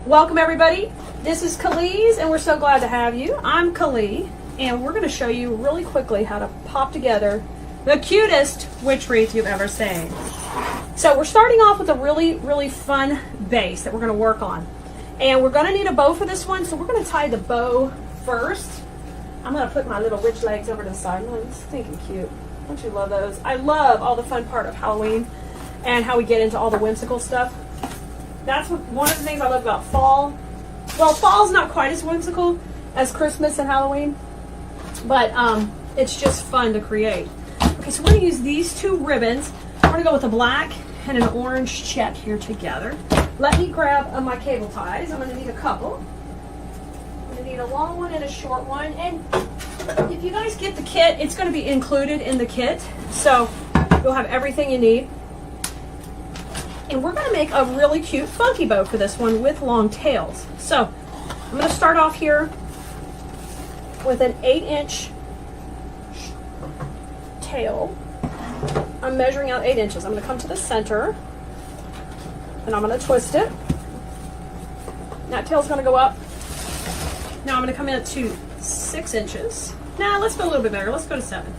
Welcome everybody. This is Khalees and we're so glad to have you. I'm Khalee and we're going to show you really quickly how to pop together the cutest witch wreath you've ever seen. So we're starting off with a really fun base that we're going to work on. And we're going to need a bow for this one, so we're going to tie the bow first. I'm going to put my little witch legs over to the side. Oh, it's stinking cute. Don't you love those? I love all the fun part of Halloween and how we get into all the whimsical stuff. That's one of the things I love about fall. Well, fall's not quite as whimsical as Christmas and Halloween, but it's just fun to create. Okay, so we're going to use these two ribbons. We're going to go with a black and an orange check here together. Let me grab my cable ties. I'm going to need a couple. I'm going to need a long one and a short one. And if you guys get the kit, it's going to be included in the kit. So you'll have everything you need. And we're going to make a really cute funky bow for this one with long tails. So I'm going to start off here with an 8-inch tail. I'm measuring out 8 inches. I'm going to come to the center and I'm going to twist it. That tail's going to go up. Now I'm going to come in to 6 inches. Now let's go a little bit better. Let's go to 7.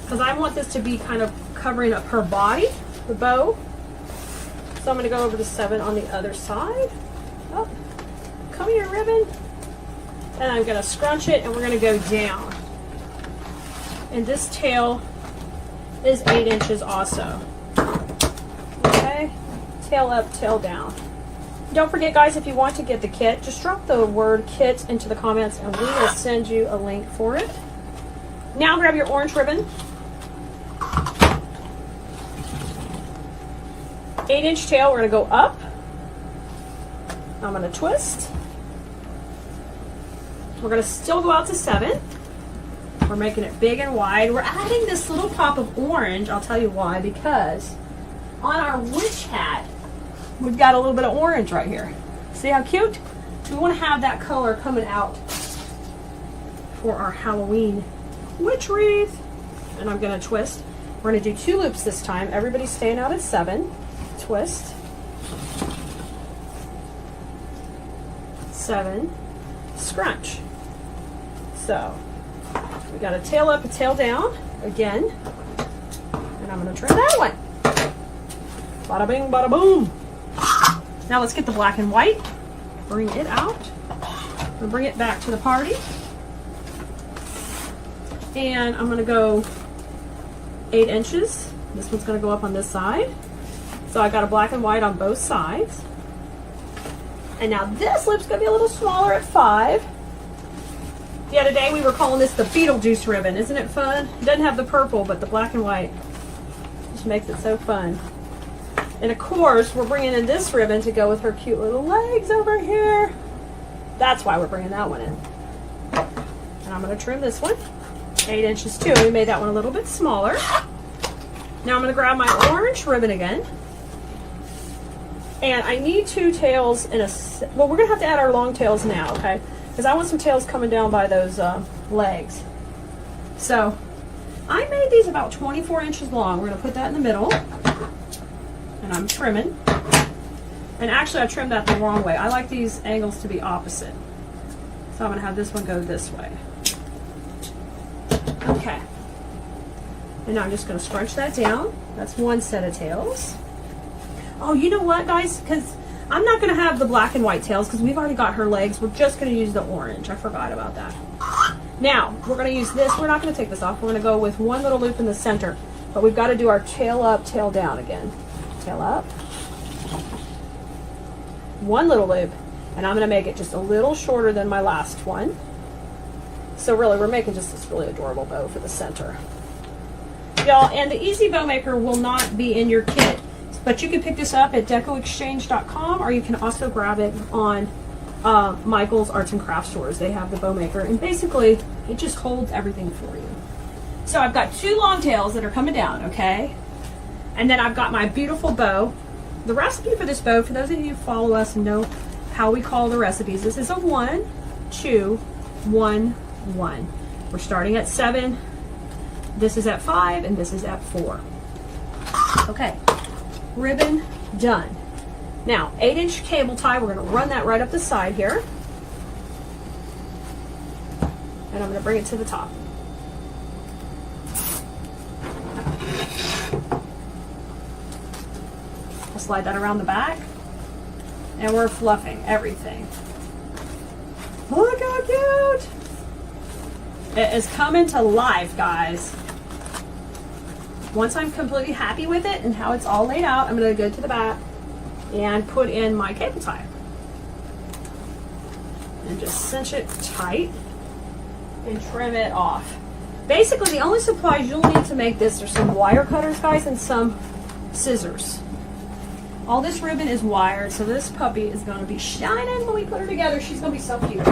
Because I want this to be kind of covering up her body, the bow. So I'm going to go over to 7 on the other side. Oh, come here, ribbon. And I'm going to scrunch it and we're going to go down. And this tail is 8 inches also. Okay, tail up, tail down. Don't forget, guys, if you want to get the kit, just drop the word kit into the comments and we will send you a link for it. Now grab your orange ribbon. 8-inch tail, we're going to go up. I'm going to twist. We're going to still go out to 7. We're making it big and wide. We're adding this little pop of orange. I'll tell you why. Because on our witch hat, we've got a little bit of orange right here. See how cute? So we want to have that color coming out for our Halloween witch wreath. And I'm going to twist. We're going to do 2 loops this time. Everybody's staying out at 7. Twist. 7. Scrunch. So we got a tail up, a tail down again, and I'm going to trim that one. Bada bing, bada boom. Now let's get the black and white. Bring it out. We'll bring it back to the party, and I'm going to go 8 inches. This one's going to go up on this side. So I got a black and white on both sides. And now this loop's going to be a little smaller at 5. The other day we were calling this the Beetlejuice ribbon. Isn't it fun? It doesn't have the purple, but the black and white just makes it so fun. And of course, we're bringing in this ribbon to go with her cute little legs over here. That's why we're bringing that one in. And I'm going to trim this one. 8 inches too. We made that one a little bit smaller. Now I'm going to grab my orange ribbon again. And I need 2 tails in a... Well, we're going to have to add our long tails now, okay? Because I want some tails coming down by those legs. So I made these about 24 inches long. We're going to put that in the middle. And I'm trimming. And actually I trimmed that the wrong way. I like these angles to be opposite. So I'm going to have this one go this way. Okay. And now I'm just going to scrunch that down. That's one set of tails. Oh, you know what, guys? Because I'm not going to have the black and white tails because we've already got her legs. We're just going to use the orange. I forgot about that. Now, we're going to use this. We're not going to take this off. We're going to go with one little loop in the center. But we've got to do our tail up, tail down again. Tail up. One little loop. And I'm going to make it just a little shorter than my last one. So really, we're making just this really adorable bow for the center. Y'all, and the Easy Bow Maker will not be in your kit. But you can pick this up at decoexchange.com or you can also grab it on Michael's Arts and Crafts stores. They have the bow maker and basically it just holds everything for you. So I've got 2 long tails that are coming down, okay? And then I've got my beautiful bow. The recipe for this bow, for those of you who follow us and know how we call the recipes, this is a 1, 2, 1, 1. We're starting at 7. This is at 5 and this is at 4. Okay. Ribbon done. Now, 8-inch cable tie, we're going to run that right up the side here. And I'm going to bring it to the top. I'll slide that around the back. And we're fluffing everything. Look how cute! It is coming to life, guys. Once I'm completely happy with it and how it's all laid out, I'm going to go to the back and put in my cable tie. And just cinch it tight and trim it off. Basically, the only supplies you'll need to make this are some wire cutters, guys, and some scissors. All this ribbon is wired, so this puppy is going to be shining when we put her together. She's going to be so cute.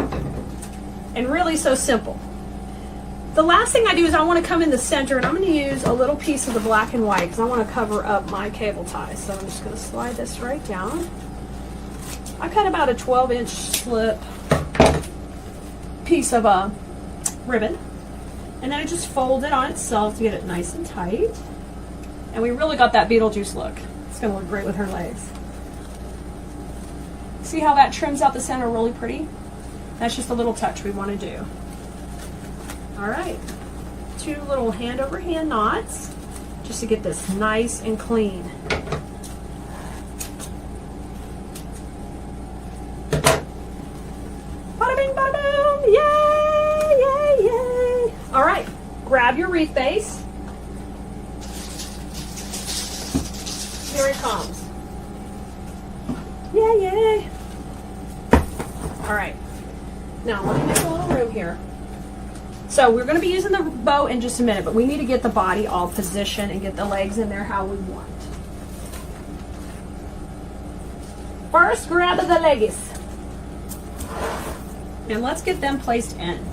And really so simple. The last thing I do is I want to come in the center, and I'm going to use a little piece of the black and white because I want to cover up my cable tie. So I'm just going to slide this right down. I cut about a 12-inch slip piece of ribbon. And then I just fold it on itself to get it nice and tight. And we really got that Beetlejuice look. It's going to look great with her legs. See how that trims out the center really pretty? That's just a little touch we want to do. All right. 2 little hand over hand knots just to get this nice and clean. Bada bing, bada boom. Yay, yay, yay. All right. Grab your wreath base. Here it comes. Yay, yay. All right. Now, let me make a little room here. So we're going to be using the bow in just a minute, but we need to get the body all positioned and get the legs in there how we want. First, grab the leggies. And let's get them placed in.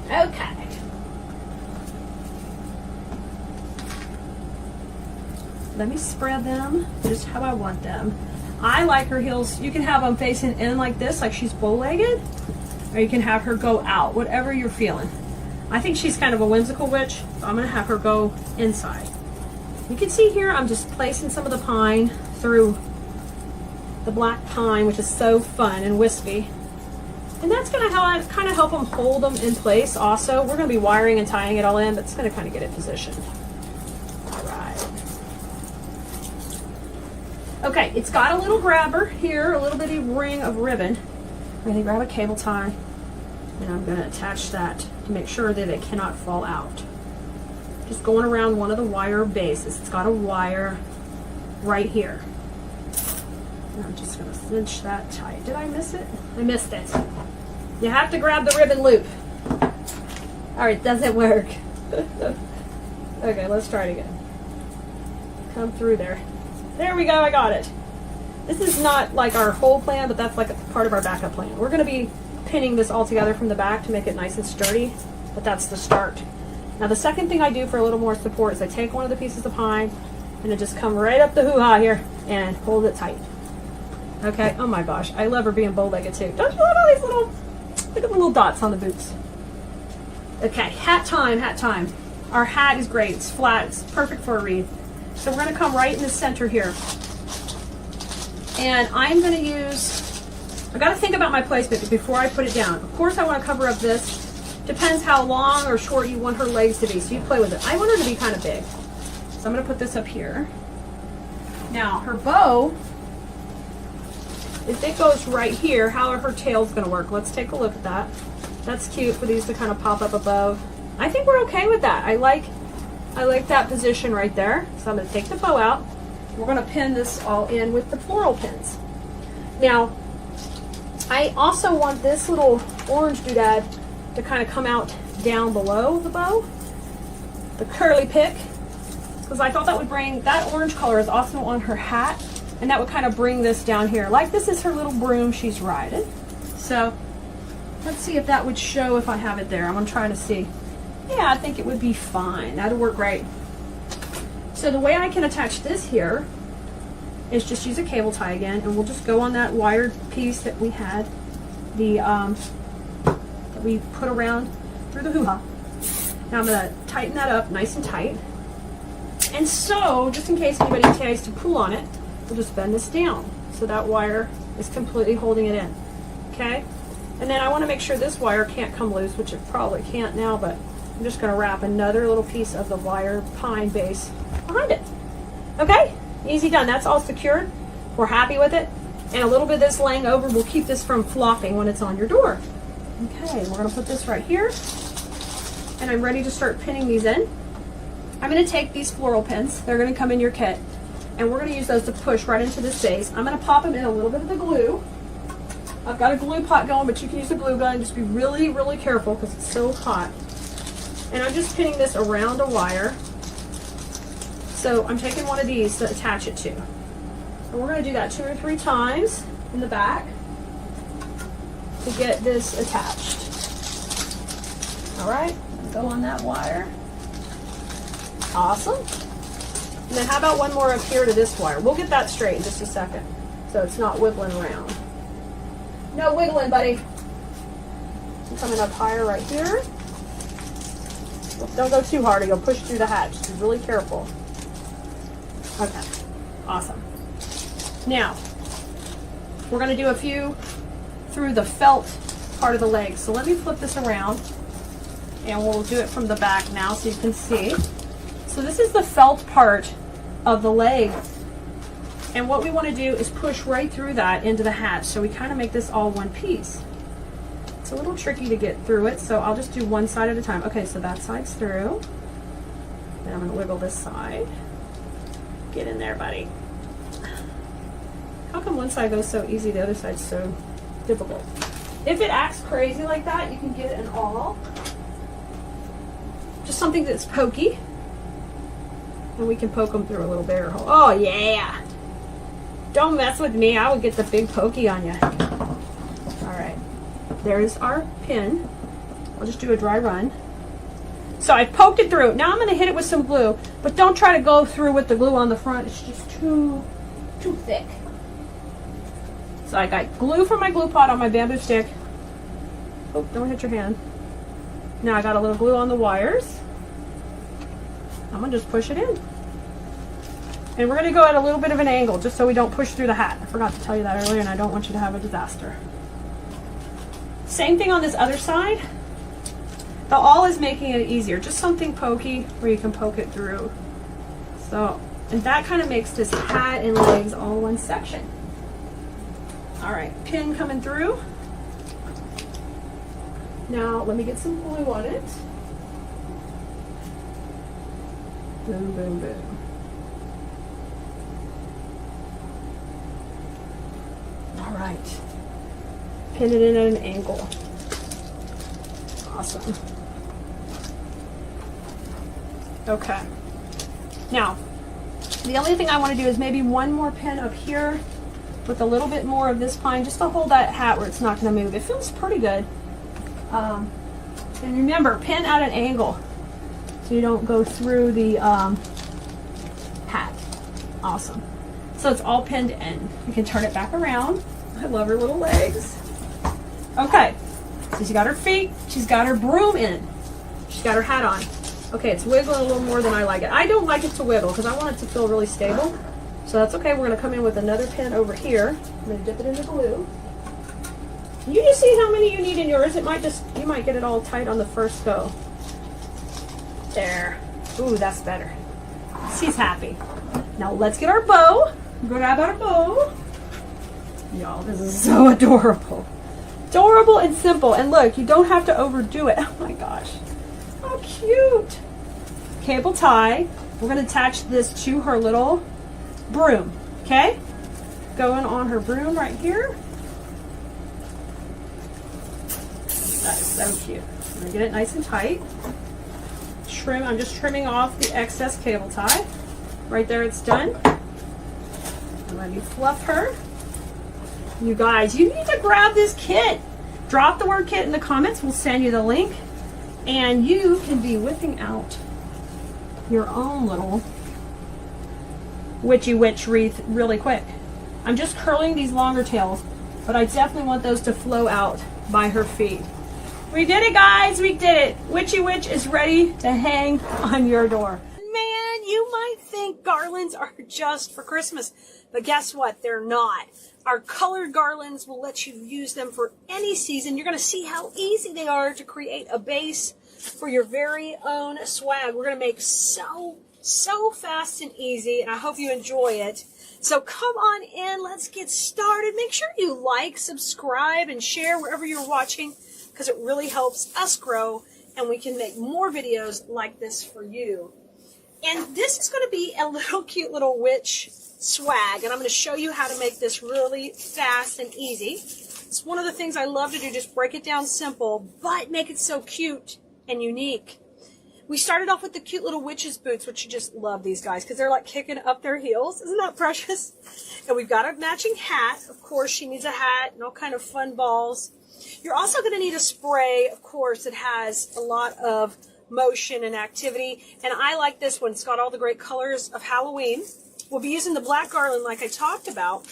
Okay. Let me spread them just how I want them. I like her heels. You can have them facing in like this, like she's bow-legged, or you can have her go out, whatever you're feeling. I think she's kind of a whimsical witch, so I'm going to have her go inside. You can see here I'm just placing some of the pine through the black pine, which is so fun and wispy. And that's going to kind of help them hold them in place also. We're going to be wiring and tying it all in, but it's going to kind of get it positioned. All right. Okay, it's got a little grabber here, a little bitty ring of ribbon. I'm going to grab a cable tie, and I'm going to attach that to make sure that it cannot fall out. Just going around one of the wire bases. It's got a wire right here. And I'm just going to cinch that tight. Did I miss it? I missed it. You have to grab the ribbon loop. All right, doesn't work. Okay, let's try it again. Come through there. There we go, I got it. This is not like our whole plan, but that's like a part of our backup plan. We're going to be pinning this all together from the back to make it nice and sturdy, but that's the start. Now the second thing I do for a little more support is I take one of the pieces of pine and I just come right up the hoo-ha here and hold it tight. Okay, oh my gosh, I love her being bow-legged too. Don't you love all these little, look at the little dots on the boots. Okay, hat time, hat time. Our hat is great, it's flat, it's perfect for a wreath. So we're going to come right in the center here. And I'm going to use, I've got to think about my placement before I put it down. Of course I want to cover up this. Depends how long or short you want her legs to be, so you play with it. I want her to be kind of big. So I'm going to put this up here. Now her bow, if it goes right here, how are her tails going to work? Let's take a look at that. That's cute for these to kind of pop up above. I think we're okay with that. I like that position right there. So I'm going to take the bow out. We're going to pin this all in with the floral pins. Now, I also want this little orange doodad to kind of come out down below the bow, the curly pick, because I thought that would bring, that orange color is also on her hat, and that would kind of bring this down here. Like this is her little broom she's riding. So let's see if that would show if I have it there. I'm going to try to see. Yeah, I think it would be fine. That'd work great. So the way I can attach this here is just use a cable tie again, and we'll just go on that wired piece that we had, the that we put around through the hoo-ha. Now I'm going to tighten that up nice and tight. And so, just in case anybody tries to pull on it, we'll just bend this down so that wire is completely holding it in. Okay? And then I want to make sure this wire can't come loose, which it probably can't now, but I'm just going to wrap another little piece of the wire pine base behind it. Okay? Easy done. That's all secured. We're happy with it. And a little bit of this laying over will keep this from flopping when it's on your door. Okay, we're going to put this right here. And I'm ready to start pinning these in. I'm going to take these floral pins. They're going to come in your kit. And we're going to use those to push right into this base. I'm going to pop them in a little bit of the glue. I've got a glue pot going, but you can use a glue gun. Just be really, really careful because it's so hot. And I'm just pinning this around a wire. So I'm taking one of these to attach it to. And we're going to do that 2 or 3 times in the back to get this attached. All right, go on that wire. Awesome. And then how about one more up here to this wire? We'll get that straight in just a second so it's not wiggling around. No wiggling, buddy. I'm coming up higher right here. Don't go too hard or you'll push through the hatch. Just be really careful. Okay, awesome. Now, we're going to do a few through the felt part of the leg. So let me flip this around and we'll do it from the back now so you can see. So this is the felt part of the leg. And what we want to do is push right through that into the hatch. So we kind of make this all one piece. It's a little tricky to get through it, so I'll just do one side at a time. Okay, so that side's through. Then I'm going to wiggle this side. Get in there, buddy. How come one side goes so easy, the other side's so difficult? If it acts crazy like that, you can get it in all. Just something that's pokey. And we can poke them through a little bigger hole. Oh, yeah! Don't mess with me. I will get the big pokey on you. All right. There's our pin. I'll just do a dry run. So I poked it through. Now I'm going to hit it with some glue. But don't try to go through with the glue on the front. It's just too thick. So I got glue from my glue pot on my bamboo stick. Oh, don't hit your hand. Now I got a little glue on the wires. I'm going to just push it in. And we're going to go at a little bit of an angle just so we don't push through the hat. I forgot to tell you that earlier and I don't want you to have a disaster. Same thing on this other side. The awl is making it easier. Just something pokey where you can poke it through. So, and that kind of makes this hat and legs all one section. All right, pin coming through. Now let me get some glue on it. Boom, boom, boom. All right. Pin it in at an angle. Awesome. Okay. Now, the only thing I want to do is maybe one more pin up here with a little bit more of this pine just to hold that hat where it's not going to move. It feels pretty good. And remember, pin at an angle so you don't go through the hat. Awesome. So it's all pinned in. You can turn it back around. I love her little legs. Okay, so she's got her feet, she's got her broom in, she's got her hat on. Okay, it's wiggling a little more than I like it. I don't like it to wiggle because I want it to feel really stable. So that's okay, we're gonna come in with another pin over here. I'm gonna dip it in the glue. You just see how many you need in yours. It might just, you might get it all tight on the first go. There. Ooh, that's better. She's happy. Now let's get our bow. Grab our bow. Y'all, this is so adorable. Adorable and simple. And look, you don't have to overdo it. Oh my gosh. How cute. Cable tie. We're going to attach this to her little broom. Okay? Going on her broom right here. That is so cute. I'm going to get it nice and tight. Trim. I'm just trimming off the excess cable tie. Right there, it's done. And let me fluff her. You guys, you need to grab this kit. Drop the word kit in the comments. We'll send you the link. And you can be whipping out your own little witchy witch wreath really quick. I'm just curling these longer tails, but I definitely want those to flow out by her feet. We did it, guys. We did it. Witchy witch is ready to hang on your door. Man, you might think garlands are just for Christmas, but guess what? They're not. Our colored garlands will let you use them for any season. You're going to see how easy they are to create a base for your very own swag. We're going to make so fast and easy, and I hope you enjoy it. So come on in, let's get started. Make sure you like, subscribe, and share wherever you're watching, because it really helps us grow, and we can make more videos like this for you. And this is going to be a little cute little witch swag, and I'm going to show you how to make this really fast and easy. It's one of the things I love to do, just break it down simple, but make it so cute and unique. We started off with the cute little witch's boots, which you just love these guys because they're like kicking up their heels. Isn't that precious? And we've got a matching hat. Of course, she needs a hat and all kind of fun balls. You're also going to need a spray, of course, that has a lot of motion and activity. And I like this one. It's got all the great colors of Halloween. We'll be using the black garland like I talked about.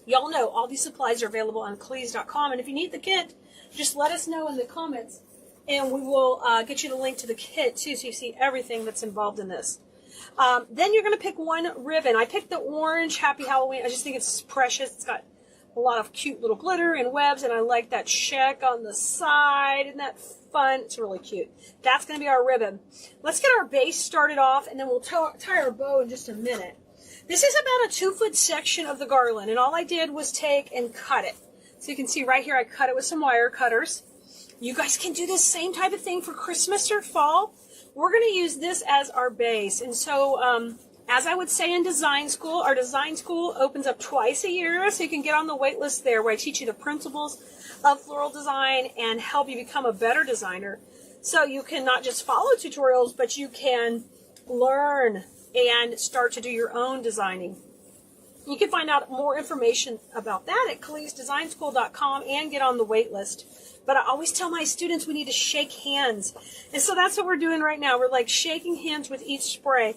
Y'all know all these supplies are available on Cleese.com. And if you need the kit, just let us know in the comments. And we will get you the link to the kit, too, so you see everything that's involved in this. Then you're going to pick one ribbon. I picked the orange Happy Halloween. I just think it's precious. It's got a lot of cute little glitter and webs, and I like that check on the side. Isn't that fun? It's really cute. That's going to be our ribbon. Let's get our base started off, and then we'll tie our bow in just a minute. This is about a 2-foot section of the garland, and all I did was take and cut it. So you can see right here I cut it with some wire cutters. You guys can do this same type of thing for Christmas or fall. We're going to use this as our base. And so, as I would say in design school, our design school opens up twice a year, so you can get on the wait list there where I teach you the principles of floral design and help you become a better designer. So you can not just follow tutorials, but you can learn and start to do your own designing. You can find out more information about that at CleeseDesignSchool.com and get on the wait list. But I always tell my students we need to shake hands. And so that's what we're doing right now. We're like shaking hands with each spray.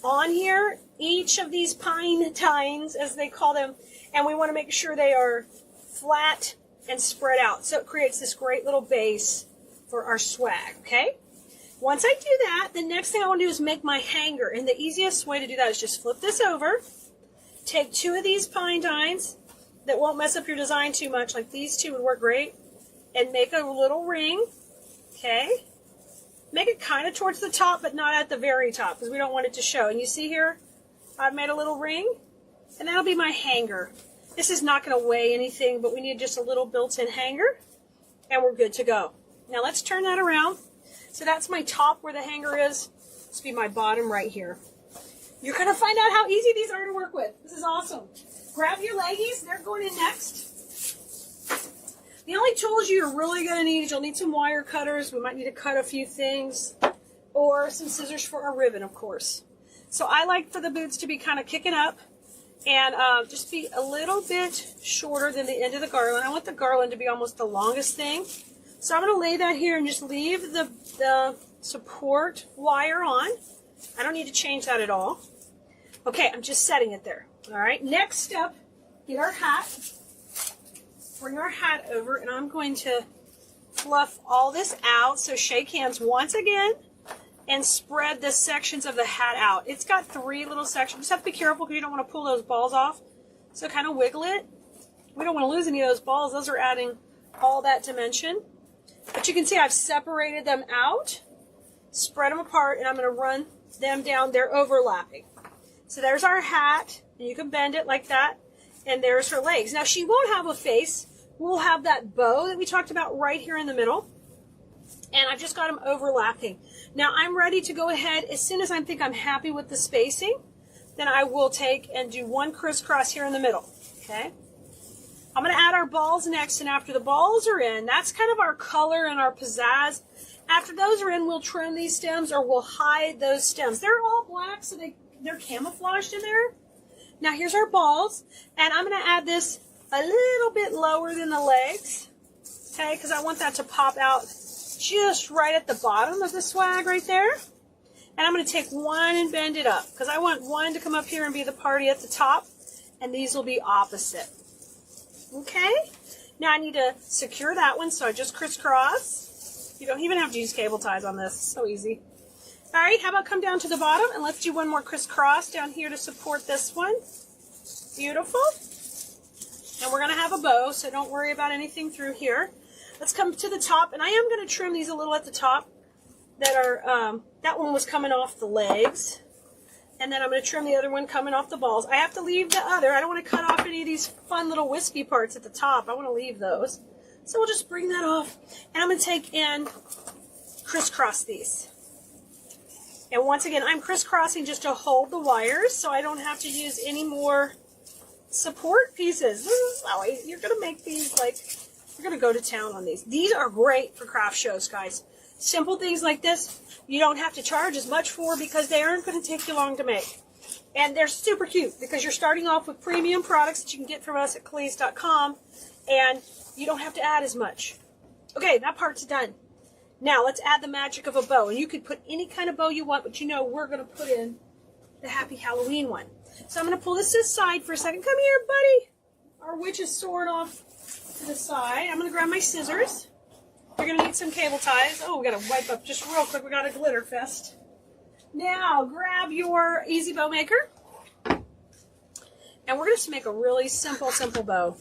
On here, each of these pine tines, as they call them, and we want to make sure they are flat and spread out. So it creates this great little base for our swag, okay? Once I do that, the next thing I want to do is make my hanger. And the easiest way to do that is just flip this over. Take 2 of these pine tines that won't mess up your design too much, like these 2 would work great. And make a little ring, okay? Make it kind of towards the top, but not at the very top, because we don't want it to show. And you see here, I've made a little ring, and that'll be my hanger. This is not going to weigh anything, but we need just a little built-in hanger, and we're good to go. Now let's turn that around. So that's my top where the hanger is. This will be my bottom right here. You're going to find out how easy these are to work with. This is awesome. Grab your leggies. They're going in next. The only tools you're really going to need is you'll need some wire cutters. We might need to cut a few things. Or some scissors for our ribbon, of course. So I like for the boots to be kind of kicking up. And just be a little bit shorter than the end of the garland. I want the garland to be almost the longest thing. So I'm going to lay that here and just leave the support wire on. I don't need to change that at all. Okay, I'm just setting it there. All right, next step, get our hat. Bring our hat over, and I'm going to fluff all this out. So shake hands once again and spread the sections of the hat out. It's got 3 little sections. Just have to be careful because you don't want to pull those balls off. So kind of wiggle it. We don't want to lose any of those balls. Those are adding all that dimension. But you can see I've separated them out, spread them apart, and I'm going to run them down. They're overlapping. So there's our hat, and you can bend it like that. And there's her legs. Now, she won't have a face. We'll have that bow that we talked about right here in the middle. And I've just got them overlapping. Now, I'm ready to go ahead. As soon as I think I'm happy with the spacing, then I will take and do 1 crisscross here in the middle. Okay? I'm going to add our balls next. And after the balls are in, that's kind of our color and our pizzazz. After those are in, we'll trim these stems or we'll hide those stems. They're all black, so they're camouflaged in there. Now here's our balls, and I'm going to add this a little bit lower than the legs, okay, because I want that to pop out just right at the bottom of the swag right there. And I'm going to take 1 and bend it up, because I want 1 to come up here and be the party at the top, and these will be opposite. Okay? Now I need to secure that one, so I just crisscross. You don't even have to use cable ties on this. It's so easy. All right, how about come down to the bottom and let's do one more crisscross down here to support this one. Beautiful. And we're going to have a bow, so don't worry about anything through here. Let's come to the top, and I am going to trim these a little at the top that are, that one was coming off the legs. And then I'm going to trim the other one coming off the balls. I have to leave the other. I don't want to cut off any of these fun little wispy parts at the top. I want to leave those. So we'll just bring that off. And I'm going to take and crisscross these. And once again, I'm crisscrossing just to hold the wires so I don't have to use any more support pieces. This is how you're going to make these like, you're going to go to town on these. These are great for craft shows, guys. Simple things like this, you don't have to charge as much for because they aren't going to take you long to make. And they're super cute because you're starting off with premium products that you can get from us at Cleese.com, and you don't have to add as much. Okay, that part's done. Now, let's add the magic of a bow. And you could put any kind of bow you want, but you know we're going to put in the Happy Halloween one. So I'm going to pull this to the side for a second. Come here, buddy. Our witch's sword off to the side. I'm going to grab my scissors. You're going to need some cable ties. Oh, we got to wipe up just real quick. We got a glitter fest. Now, grab your Easy Bow Maker. And we're going to make a really simple bow.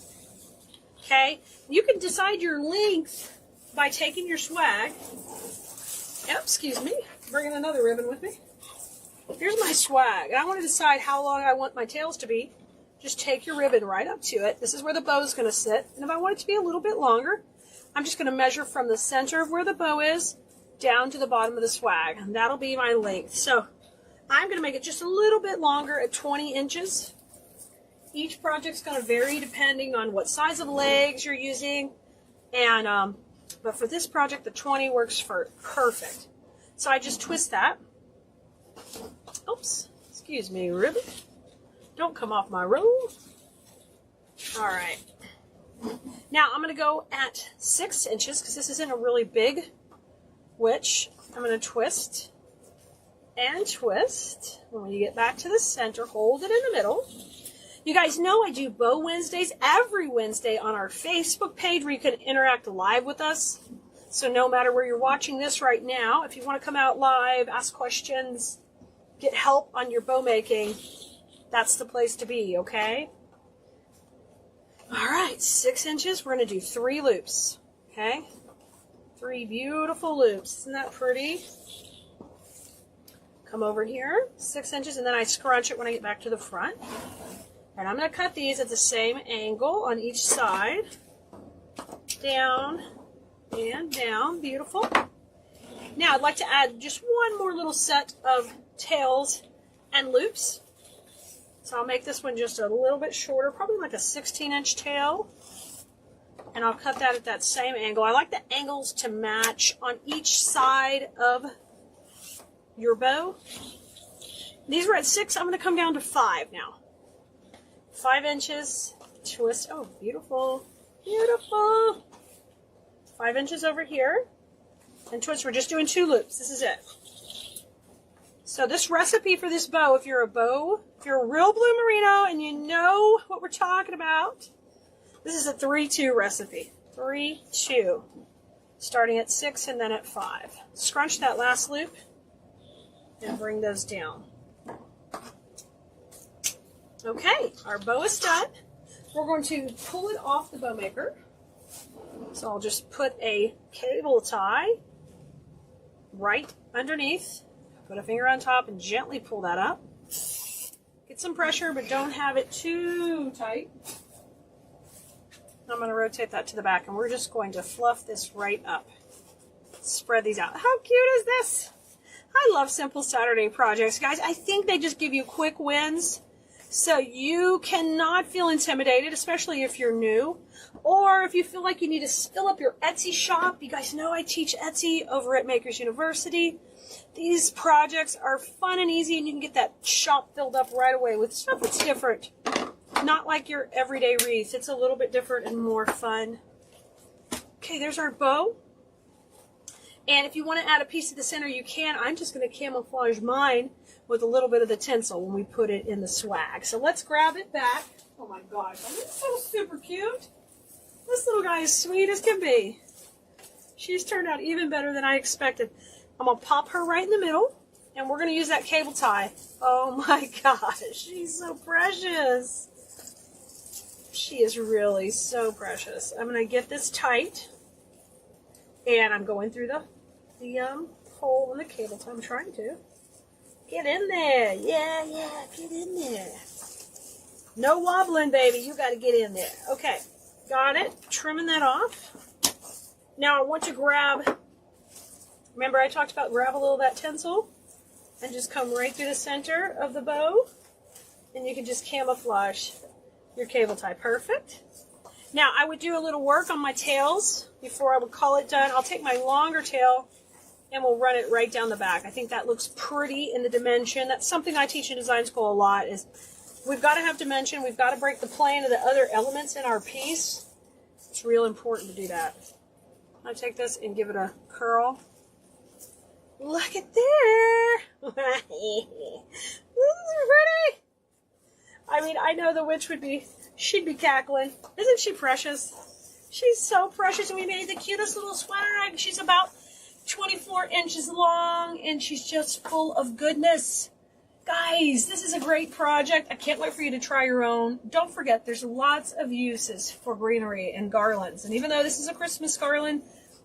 Okay? You can decide your length by taking your swag. Yep, excuse me. Bringing another ribbon with me. Here's my swag. And I want to decide how long I want my tails to be. Just take your ribbon right up to it. This is where the bow is going to sit. And if I want it to be a little bit longer, I'm just going to measure from the center of where the bow is down to the bottom of the swag. And that'll be my length. So I'm going to make it just a little bit longer at 20 inches. Each project's going to vary depending on what size of legs you're using. And but for this project, the 20 works for perfect. So I just twist that. Oops, excuse me, ribbon. Don't come off my roll. All right. Now I'm going to go at 6 inches because this isn't a really big witch. I'm going to twist and twist. When you get back to the center, hold it in the middle. You guys know I do Bow Wednesdays every Wednesday on our Facebook page where you can interact live with us. So no matter where you're watching this right now, if you want to come out live, ask questions, get help on your bow making, that's the place to be, okay? All right, 6 inches. We're going to do 3 loops, okay? 3 beautiful loops. Isn't that pretty? Come over here, 6 inches, and then I scrunch it when I get back to the front. And I'm going to cut these at the same angle on each side. Down and down. Beautiful. Now I'd like to add just one more little set of tails and loops. So I'll make this one just a little bit shorter, probably like a 16-inch tail. And I'll cut that at that same angle. I like the angles to match on each side of your bow. These were at 6. I'm going to come down to 5 now. 5 inches, twist. Oh, beautiful, beautiful. 5 inches over here, and twist. We're just doing 2 loops. This is it. So this recipe for this bow, if you're a real blue merino and you know what we're talking about, this is a 3-2 recipe. 3-2, starting at 6 and then at 5. Scrunch that last loop and bring those down. Okay, our bow is done. We're going to pull it off the bow maker. So I'll just put a cable tie right underneath. Put a finger on top and gently pull that up. Get some pressure, but don't have it too tight. I'm going to rotate that to the back, and we're just going to fluff this right up. Spread these out. How cute is this? I love Simple Saturday projects, guys. I think they just give you quick wins. So you cannot feel intimidated, especially if you're new, or if you feel like you need to fill up your Etsy shop. You guys know I teach Etsy over at Makers University. These projects are fun and easy, and you can get that shop filled up right away with stuff that's different. Not like your everyday wreath. It's a little bit different and more fun. Okay, there's our bow. And if you want to add a piece to the center, you can. I'm just going to camouflage mine with a little bit of the tinsel when we put it in the swag. So let's grab it back. Oh my gosh, isn't this so super cute? This little guy is sweet as can be. She's turned out even better than I expected. I'm going to pop her right in the middle. And we're going to use that cable tie. Oh my gosh, she's so precious. She is really so precious. I'm going to get this tight. And I'm going through the hole in the cable tie. I'm trying to. Get in there. Yeah, get in there. No wobbling, baby. You got to get in there. Okay, got it. Trimming that off. Now I want to grab, remember I talked about grab a little of that tinsel and just come right through the center of the bow. And you can just camouflage your cable tie. Perfect. Now I would do a little work on my tails before I would call it done. I'll take my longer tail and we'll run it right down the back. I think that looks pretty in the dimension. That's something I teach in design school a lot, is we've got to have dimension. We've got to break the plane of the other elements in our piece. It's real important to do that. I'll take this and give it a curl. Look at there. This is pretty. I mean, I know the witch she'd be cackling. Isn't she precious? She's so precious. And we made the cutest little swag. She's about 24 inches long, and she's just full of goodness. Guys, this is a great project. I can't wait for you to try your own. Don't forget, there's lots of uses for greenery and garlands. And even though this is a Christmas garland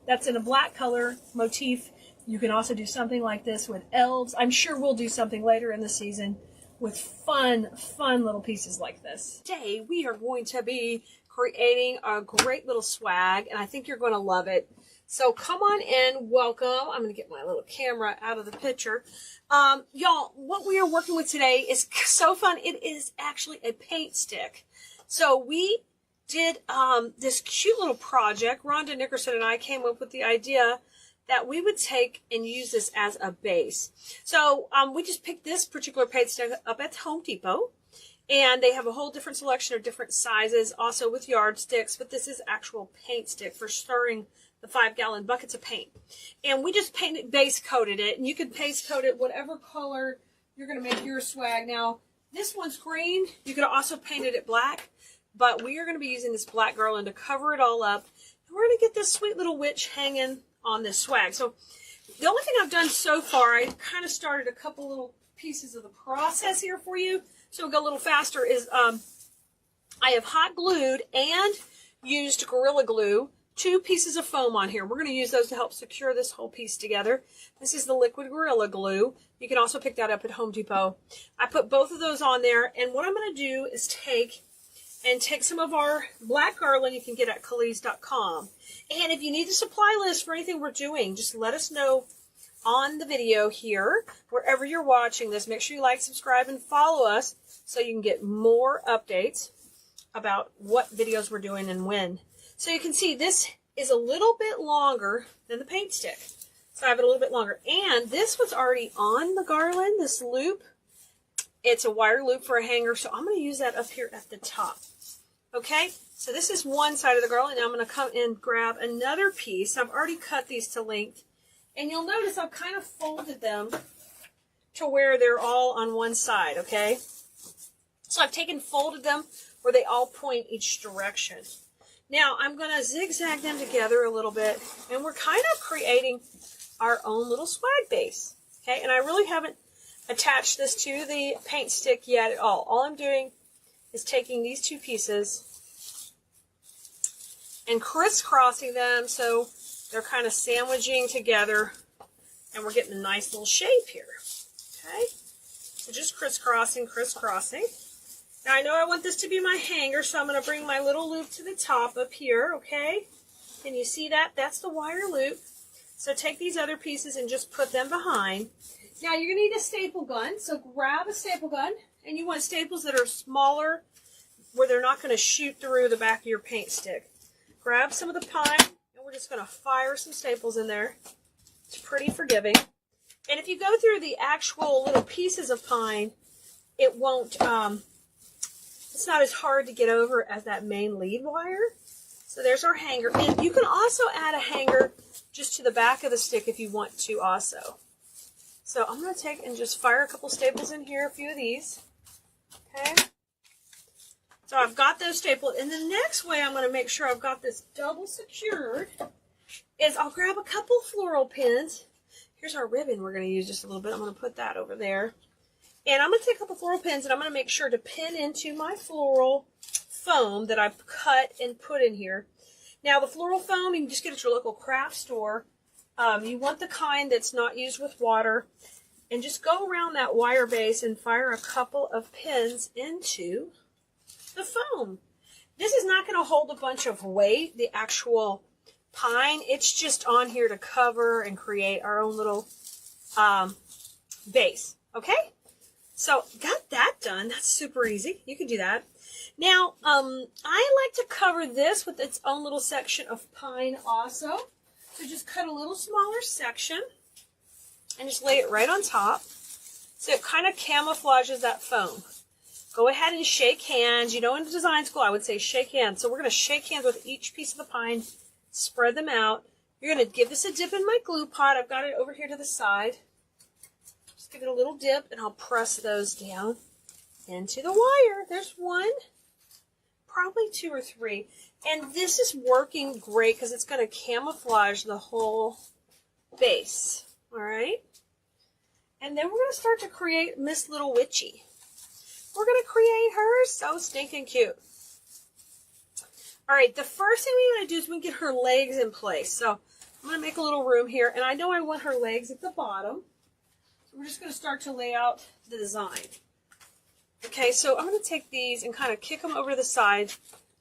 that's in a black color motif, you can also do something like this with elves. I'm sure we'll do something later in the season with fun little pieces like this. Today, we are going to be creating a great little swag, and I think you're going to love it. So come on in, welcome. I'm going to get my little camera out of the picture. Y'all, what we are working with today is so fun. It is actually a paint stick. So we did this cute little project. Rhonda Nickerson and I came up with the idea that we would take and use this as a base. So we just picked this particular paint stick up at Home Depot. And they have a whole different selection of different sizes, also with yardsticks. But this is actual paint stick for stirring the 5-gallon buckets of paint. And we just base coated it. And you can base coat it whatever color you're going to make your swag. Now, this one's green. You could also paint it black. But we are going to be using this black garland to cover it all up. And we're going to get this sweet little witch hanging on this swag. So the only thing I've done so far, I kind of started a couple little pieces of the process here for you. So we'll go a little faster, is I have hot glued and used Gorilla Glue 2 pieces of foam on here. We're going to use those to help secure this whole piece together. This is the liquid Gorilla Glue. You can also pick that up at Home Depot. I put both of those on there, and what I'm going to do is take some of our black garland you can get at Khalees.com. And if you need the supply list for anything we're doing, just let us know on the video here, wherever you're watching this. Make sure you like, subscribe, and follow us so you can get more updates about what videos we're doing and when. So you can see this is a little bit longer than the paint stick. So I have it a little bit longer. And this was already on the garland, this loop. It's a wire loop for a hanger, so I'm going to use that up here at the top. Okay, so this is one side of the garland. Now I'm going to come and grab another piece. I've already cut these to length. And you'll notice I've kind of folded them to where they're all on one side, okay? So I've folded them where they all point each direction. Now I'm going to zigzag them together a little bit, and we're kind of creating our own little swag base, okay? And I really haven't attached this to the paint stick yet at all. All I'm doing is taking these 2 pieces and crisscrossing them so they're kind of sandwiching together, and we're getting a nice little shape here, okay? So just crisscrossing. Now I know I want this to be my hanger, so I'm going to bring my little loop to the top up here, okay? Can you see that? That's the wire loop. So take these other pieces and just put them behind. Now you're going to need a staple gun, so grab a staple gun, and you want staples that are smaller where they're not going to shoot through the back of your paint stick. Grab some of the pine. We're just going to fire some staples in there. It's pretty forgiving. And if you go through the actual little pieces of pine, it won't, it's not as hard to get over as that main lead wire. So there's our hanger. And you can also add a hanger just to the back of the stick if you want to also. So I'm going to take and just fire a couple staples in here, a few of these. Okay. So I've got those stapled, and the next way I'm going to make sure I've got this double secured is I'll grab a couple floral pins. Here's our ribbon we're going to use just a little bit. I'm going to put that over there. And I'm going to take a couple floral pins and I'm going to make sure to pin into my floral foam that I've cut and put in here. Now the floral foam, you can just get at your local craft store. You want the kind that's not used with water. And just go around that wire base and fire a couple of pins into the foam. This is not going to hold a bunch of weight, the actual pine. It's just on here to cover and create our own little base. Okay? So got that done. That's super easy. You can do that. Now, I like to cover this with its own little section of pine also. So just cut a little smaller section and just lay it right on top. So it kind of camouflages that foam. Go ahead and shake hands. You know, in design school, I would say shake hands. So we're going to shake hands with each piece of the pine, spread them out. You're going to give this a dip in my glue pot. I've got it over here to the side. Just give it a little dip, and I'll press those down into the wire. There's one, probably two or three. And this is working great because it's going to camouflage the whole base. All right? And then we're going to start to create Miss Little Witchy. We're going to create her so stinking cute. All right, the first thing we want to do is we get her legs in place. So I'm going to make a little room here. And I know I want her legs at the bottom. So we're just going to start to lay out the design. Okay, so I'm going to take these and kind of kick them over to the side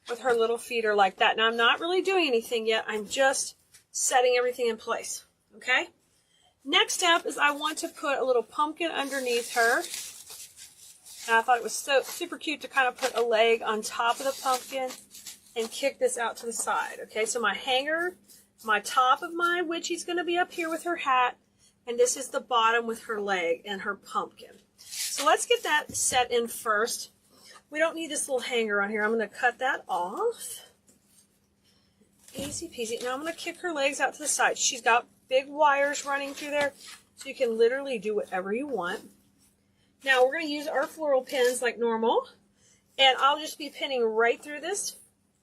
with her little feet are like that. Now, I'm not really doing anything yet. I'm just setting everything in place. Okay? Next step is I want to put a little pumpkin underneath her. And I thought it was so super cute to kind of put a leg on top of the pumpkin and kick this out to the side. Okay, so my hanger, my top of my witchy's going to be up here with her hat. And this is the bottom with her leg and her pumpkin. So let's get that set in first. We don't need this little hanger on here. I'm going to cut that off. Easy peasy. Now I'm going to kick her legs out to the side. She's got big wires running through there, so you can literally do whatever you want. Now we're going to use our floral pins like normal, and I'll just be pinning right through this.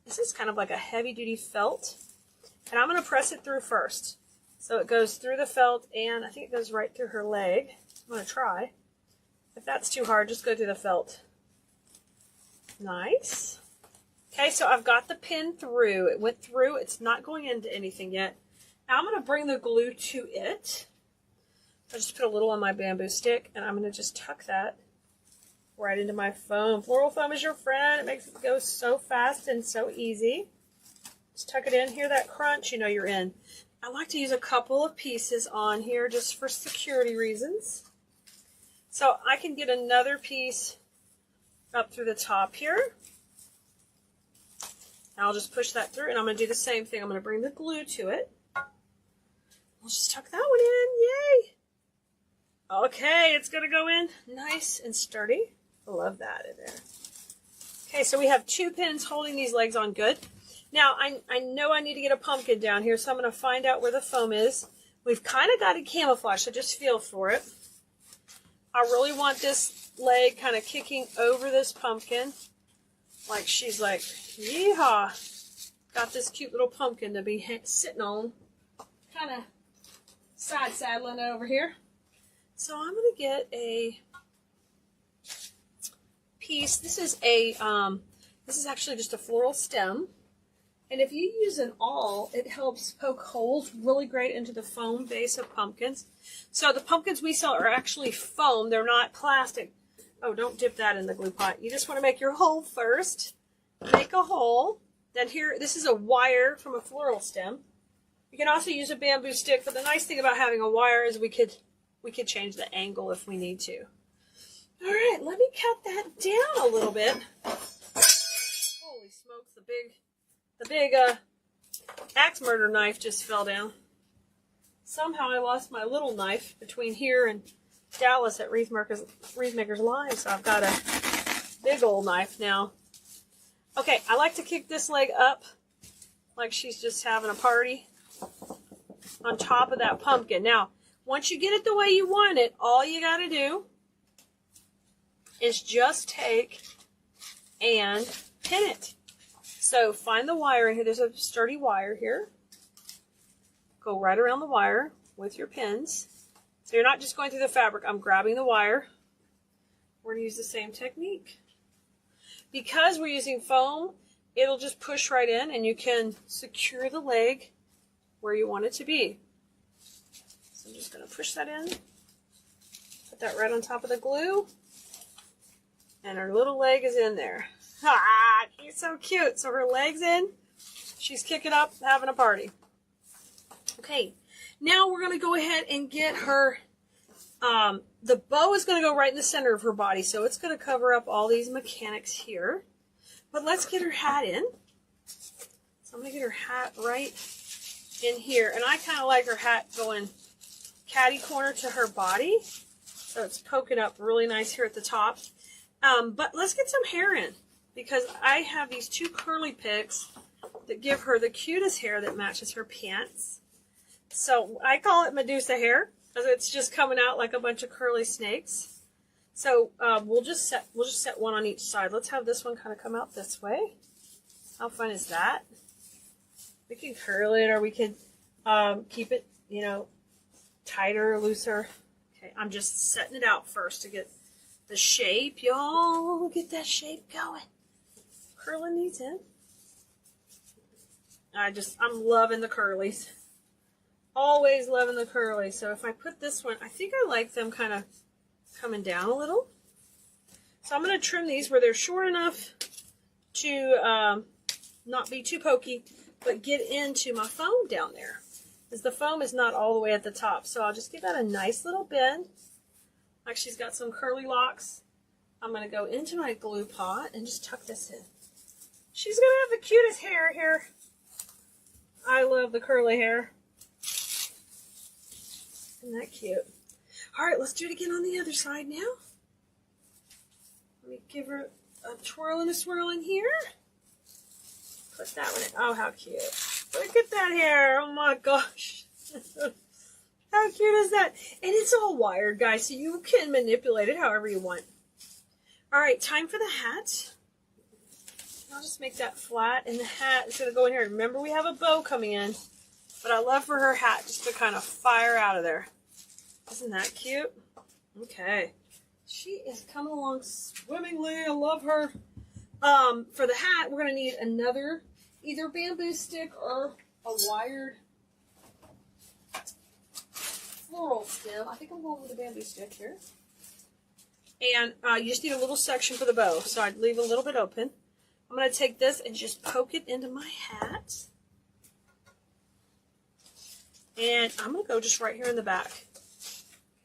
This is kind of like a heavy-duty felt, and I'm going to press it through first. So it goes through the felt, and I think it goes right through her leg. I'm going to try. If that's too hard, just go through the felt. Nice. Okay, so I've got the pin through. It went through. It's not going into anything yet. Now I'm going to bring the glue to it. I just put a little on my bamboo stick, and I'm going to just tuck that right into my foam. Floral foam is your friend. It makes it go so fast and so easy. Just tuck it in. Hear that crunch? You know you're in. I like to use a couple of pieces on here just for security reasons. So I can get another piece up through the top here. I'll just push that through, and I'm going to do the same thing. I'm going to bring the glue to it. We'll just tuck that one in. Yay! Okay, it's going to go in nice and sturdy. I love that in there. Okay, so we have two pins holding these legs on good. Now, I know I need to get a pumpkin down here, so I'm going to find out where the foam is. We've kind of got it camouflaged, so just feel for it. I really want this leg kind of kicking over this pumpkin. Like she's like, yeehaw. Got this cute little pumpkin to be sitting on. Kind of side saddling it over here. So I'm going to get a piece. This is actually just a floral stem. And if you use an awl, it helps poke holes really great into the foam base of pumpkins. So the pumpkins we sell are actually foam. They're not plastic. Oh, don't dip that in the glue pot. You just want to make your hole first. Make a hole. Then here, this is a wire from a floral stem. You can also use a bamboo stick, but the nice thing about having a wire is we could change the angle if we need to. All right, let me cut that down a little bit. Holy smokes, the big axe murder knife just fell down. Somehow I lost my little knife between here and Dallas at Wreath Makers Live, so I've got a big old knife now. Okay, I like to kick this leg up like she's just having a party on top of that pumpkin. Now, once you get it the way you want it, all you got to do is just take and pin it. So find the wire in here. There's a sturdy wire here. Go right around the wire with your pins. So you're not just going through the fabric. I'm grabbing the wire. We're going to use the same technique. Because we're using foam, it'll just push right in and you can secure the leg where you want it to be. So I'm just going to push that in. Put that right on top of the glue. And her little leg is in there. Ah, he's so cute. So her leg's in. She's kicking up, having a party. Okay, now we're going to go ahead and get her, the bow is going to go right in the center of her body, so it's going to cover up all these mechanics here. But let's get her hat in. So I'm going to get her hat right in here, and I kind of like her hat going catty corner to her body, so it's poking up really nice here at the top. But let's get some hair in, because I have these two curly picks that give her the cutest hair that matches her pants. So I call it Medusa hair, because it's just coming out like a bunch of curly snakes. So we'll just set one on each side. Let's have this one kind of come out this way. How fun is that? We can curl it, or we could keep it, you know, tighter or looser. Okay, I'm just setting it out first to get the shape, y'all. Get that shape going. Curling these in. I'm loving the curlies. Always loving the curlies. So if I put this one, I think I like them kind of coming down a little. So I'm going to trim these where they're short enough to not be too pokey, but get into my foam down there. Because the foam is not all the way at the top. So I'll just give that a nice little bend. Like she's got some curly locks. I'm going to go into my glue pot and just tuck this in. She's going to have the cutest hair here. I love the curly hair. Isn't that cute? All right, let's do it again on the other side now. Let me give her a twirl and a swirl in here. Put that one in. Oh, how cute. Look at that hair. Oh, my gosh. How cute is that? And it's all wired, guys, so you can manipulate it however you want. All right, time for the hat. I'll just make that flat, and the hat is going to go in here. Remember, we have a bow coming in, but I love for her hat just to kind of fire out of there. Isn't that cute? Okay. She is coming along swimmingly. I love her. For the hat, we're going to need another either bamboo stick or a wired floral stem. I think I'm going with a bamboo stick here. And you just need a little section for the bow, so I'd leave a little bit open. I'm going to take this and just poke it into my hat. And I'm going to go just right here in the back.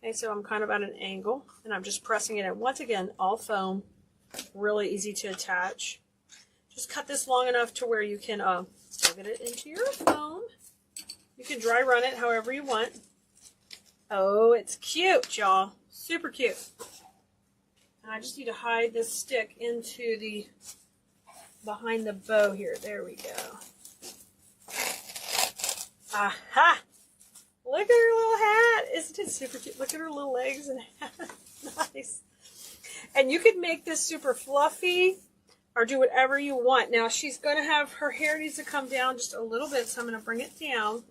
Okay, so I'm kind of at an angle, and I'm just pressing it in. Once again, all foam, really easy to attach. Just cut this long enough to where you can get it into your foam. You can dry run it however you want. Oh, it's cute, y'all. Super cute. And I just need to hide this stick into the behind the bow here. There we go. Aha! Look at her little hat. Isn't it super cute? Look at her little legs and hat. Nice. And you could make this super fluffy or do whatever you want. Now, she's going to have, her hair needs to come down just a little bit, so I'm going to bring it down.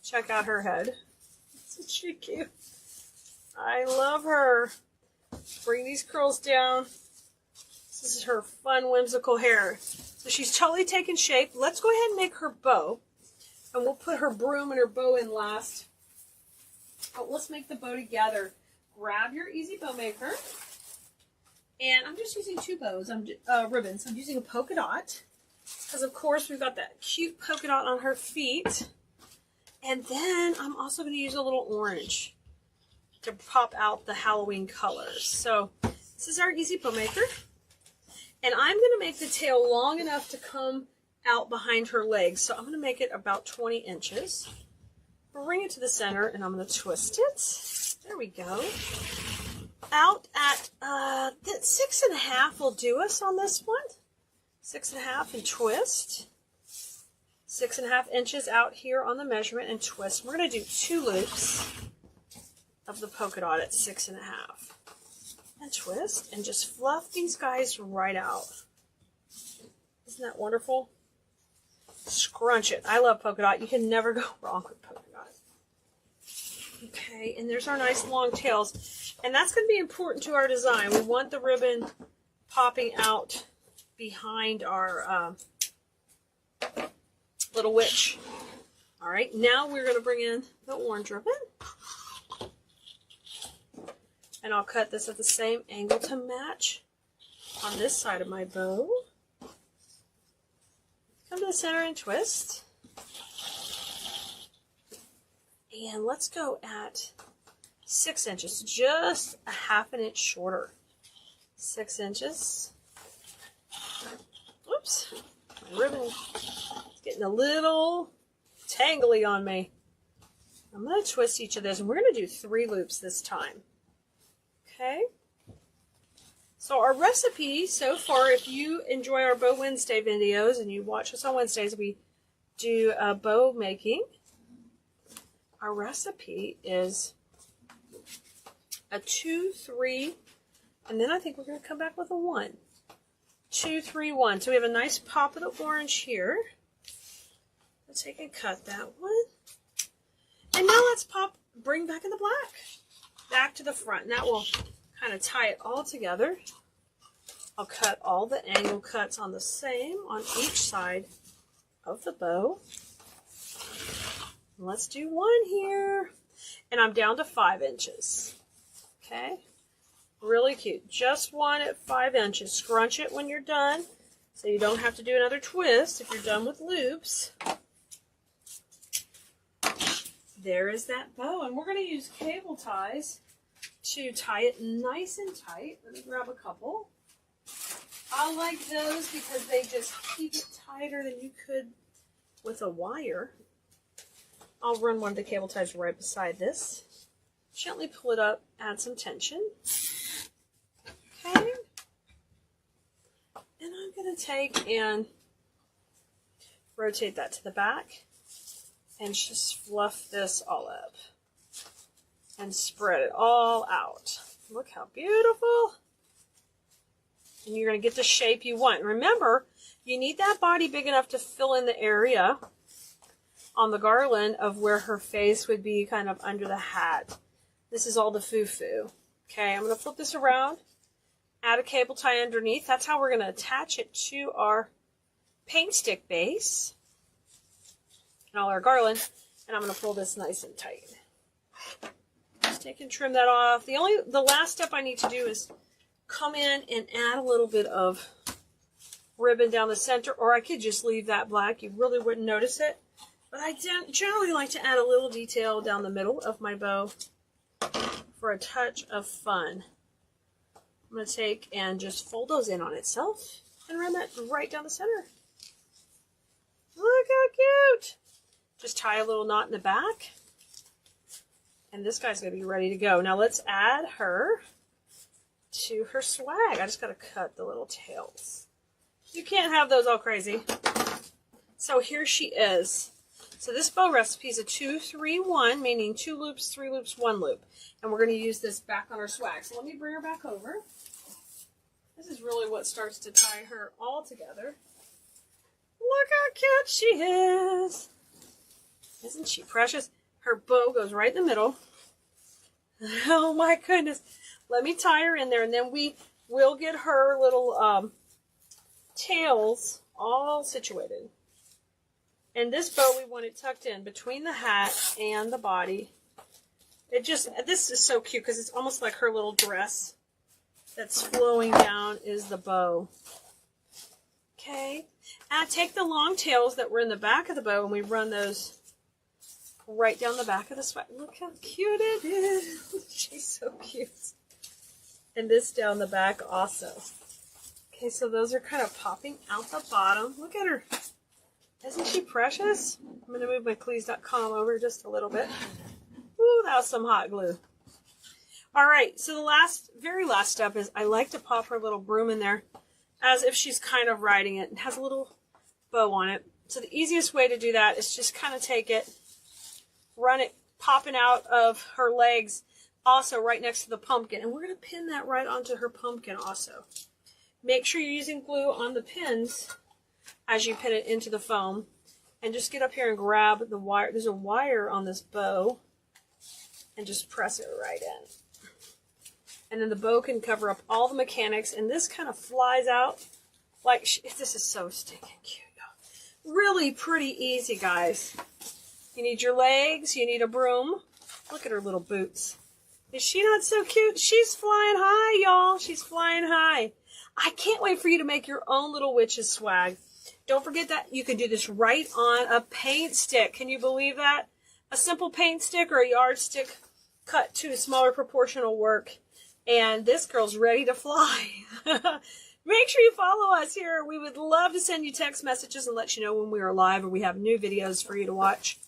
Check out her head. Isn't she cute? I love her. Bring these curls down. This is her fun, whimsical hair. So she's totally taken shape. Let's go ahead and make her bow. And we'll put her broom and her bow in last. But let's make the bow together. Grab your easy bow maker. And I'm just using two bows, ribbons. I'm using a polka dot. Because, of course, we've got that cute polka dot on her feet. And then I'm also going to use a little orange to pop out the Halloween colors. So this is our easy bow maker. And I'm going to make the tail long enough to come out behind her legs. So I'm going to make it about 20 inches. Bring it to the center, and I'm going to twist it. There we go. Out at 6.5 will do us on this one. 6.5 and twist. 6.5 inches out here on the measurement and twist. We're going to do 2 loops of the polka dot at 6.5. And twist and just fluff these guys right out. Isn't that wonderful? Scrunch it. I love polka dot. You can never go wrong with polka dot. Okay, and there's our nice long tails. And that's going to be important to our design. We want the ribbon popping out behind our little witch. All right, now we're going to bring in the orange ribbon. And I'll cut this at the same angle to match on this side of my bow. Come to the center and twist. And let's go at 6 inches, just a ½ an inch shorter. 6 inches. Oops, my ribbon is getting a little tangly on me. I'm going to twist each of those, and we're going to do 3 loops this time. Okay. So our recipe so far, if you enjoy our Bow Wednesday videos and you watch us on Wednesdays, we do bow making. Our recipe is a 2, 3, and then I think we're going to come back with a 1. 2, 3, 1. So we have a nice pop of the orange here. Let's take and cut that one. And now let's bring back in the black. Back to the front. And that will kind of tie it all together. I'll cut all the angle cuts on the same on each side of the bow. Let's do 1 here. And I'm down to 5 inches. Okay. Really cute. Just 1 at 5 inches. Scrunch it when you're done so you don't have to do another twist if you're done with loops. There is that bow. And we're going to use cable ties to tie it nice and tight. Let me grab a couple. I like those because they just keep it tighter than you could with a wire. I'll run one of the cable ties right beside this. Gently pull it up, add some tension. Okay. And I'm going to take and rotate that to the back and just fluff this all up and spread it all out. Look how beautiful. And you're going to get the shape you want. Remember, you need that body big enough to fill in the area on the garland of where her face would be kind of under the hat. This is all the foo-foo. Okay, I'm going to flip this around, add a cable tie underneath. That's how we're going to attach it to our paint stick base and all our garland. And I'm going to pull this nice and tight. Just take and trim that off. The last step I need to do is come in and add a little bit of ribbon down the center, or I could just leave that black. You really wouldn't notice it. But I generally like to add a little detail down the middle of my bow for a touch of fun. I'm going to take and just fold those in on itself and run that right down the center. Look how cute! Just tie a little knot in the back. And this guy's going to be ready to go. Now let's add her to her swag. I just got to cut the little tails. You can't have those all crazy. So here she is. So this bow recipe is a 2, 3, 1, meaning 2 loops, 3 loops, 1 loop. And we're going to use this back on our swag. So let me bring her back over. This is really what starts to tie her all together. Look how cute she is. Isn't she precious? Her bow goes right in the middle. Oh my goodness. Let me tie her in there, and then we will get her little tails all situated. And this bow, we want it tucked in between the hat and the body. This is so cute because it's almost like her little dress that's flowing down is the bow. Okay. And take the long tails that were in the back of the bow, and we run those right down the back of the swag. Look how cute it is. She's so cute. And this down the back also. Okay, so those are kind of popping out the bottom. Look at her. Isn't she precious? I'm going to move my Cleese.com over just a little bit. Ooh, that was some hot glue. All right, so the very last step is I like to pop her little broom in there as if she's kind of riding it. It has a little bow on it. So the easiest way to do that is just kind of take it, run it popping out of her legs, also right next to the pumpkin. And we're going to pin that right onto her pumpkin also. Make sure you're using glue on the pins as you pin it into the foam. And just get up here and grab the wire. There's a wire on this bow. and just press it right in. And then the bow can cover up all the mechanics, and this kind of flies out like, this is so stinking cute. Really pretty easy, guys. You need your legs, you need a broom. Look at her little boots. Is she not so cute? She's flying high, y'all. She's flying high. I can't wait for you to make your own little witch's swag. Don't forget that you can do this right on a paint stick. Can you believe that? A simple paint stick or a yardstick cut to a smaller proportion will work. And this girl's ready to fly. Make sure you follow us here. We would love to send you text messages and let you know when we are live or we have new videos for you to watch.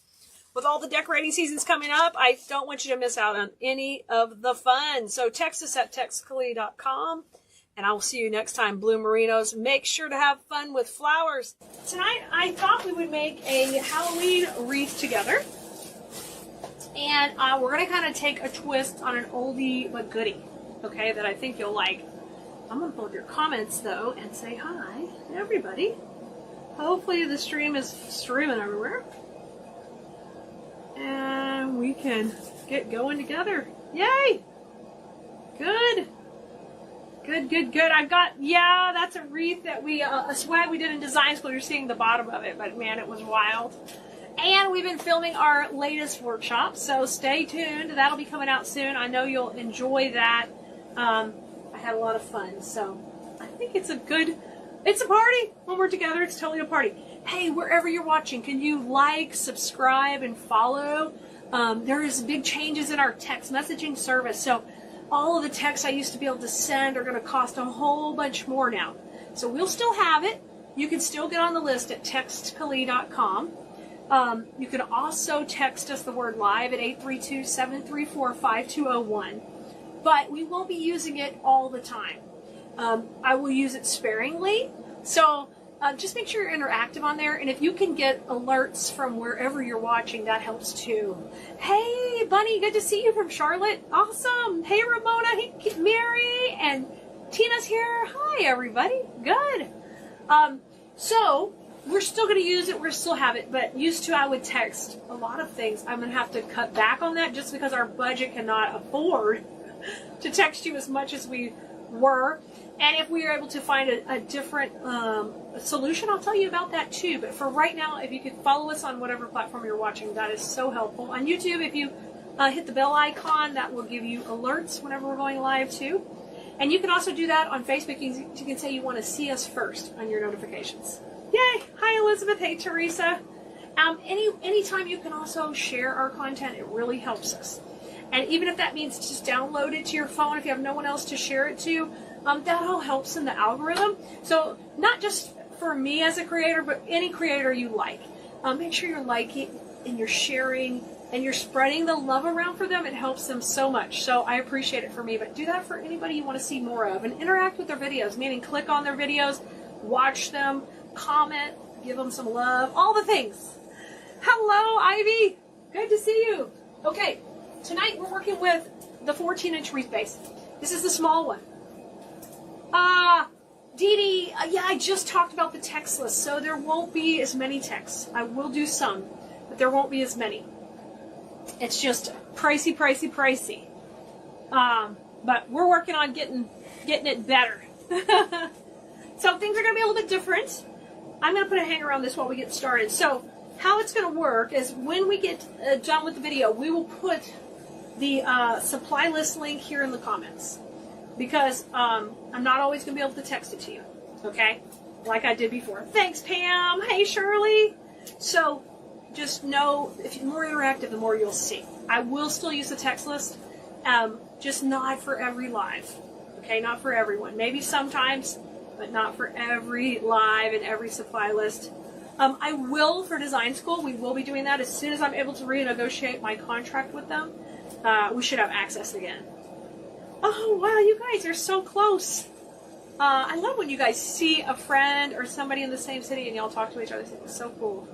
With all the decorating seasons coming up, I don't want you to miss out on any of the fun. So text us at textkalee.com, and I will see you next time, Blue Merinos. Make sure to have fun with flowers. Tonight, I thought we would make a Halloween wreath together. And we're going to kind of take a twist on an oldie but goodie, okay, that I think you'll like. I'm going to pull up your comments, though, and say hi to everybody. Hopefully the stream is streaming everywhere. And we can get going together. Yay! Good. Good, good, good. I've got, yeah, that's a wreath that a swag we did in design school. You're seeing the bottom of it, but man, it was wild. And we've been filming our latest workshop, so stay tuned. That'll be coming out soon. I know you'll enjoy that. I had a lot of fun, so I think it's a party. When we're together, it's totally a party. Hey, wherever you're watching, can you like, subscribe, and follow? There is big changes in our text messaging service, so all of the texts I used to be able to send are going to cost a whole bunch more now. So we'll still have it. You can still get on the list at textkalee.com. You can also text us the word live at 832-734-5201. But we won't be using it all the time. I will use it sparingly. So just make sure you're interactive on there. And if you can get alerts from wherever you're watching, that helps too. Hey, Bunny, good to see you from Charlotte. Awesome. Hey, Ramona. Hey, Mary. And Tina's here. Hi, everybody. Good. So we're still going to use it. We're still have it. But used to, I would text a lot of things. I'm going to have to cut back on that just because our budget cannot afford to text you as much as we were. And if we are able to find a different solution, I'll tell you about that too. But for right now, if you could follow us on whatever platform you're watching, that is so helpful. On YouTube, if you hit the bell icon, that will give you alerts whenever we're going live too. And you can also do that on Facebook. You can say you want to see us first on your notifications. Yay! Hi, Elizabeth. Hey, Teresa. Anytime you can also share our content, it really helps us. And even if that means just download it to your phone, if you have no one else to share it to, that all helps in the algorithm. So not just for me as a creator, but any creator you like. Make sure you're liking and you're sharing and you're spreading the love around for them. It helps them so much. So I appreciate it for me, but do that for anybody you want to see more of. And interact with their videos, meaning click on their videos, watch them, comment, give them some love, all the things. Hello, Ivy. Good to see you. Okay. Tonight we're working with the 14-inch wreath base. This is the small one. Dee Dee, yeah, I just talked about the text list, so there won't be as many texts. I will do some, but there won't be as many. It's just pricey, pricey, pricey. But we're working on getting it better. So things are going to be a little bit different. I'm going to put a hanger on this while we get started. So how it's going to work is when we get done with the video, we will put the supply list link here in the comments, because I'm not always going to be able to text it to you, okay, like I did before. Thanks, Pam. Hey, Shirley. So just know, if you're more interactive, the more you'll see. I will still use the text list, just not for every live, okay, not for everyone. Maybe sometimes, but not for every live and every supply list. I will, for design school, we will be doing that as soon as I'm able to renegotiate my contract with them. We should have access again. Oh, wow, you guys are so close. I love when you guys see a friend or somebody in the same city and y'all talk to each other. It's so cool.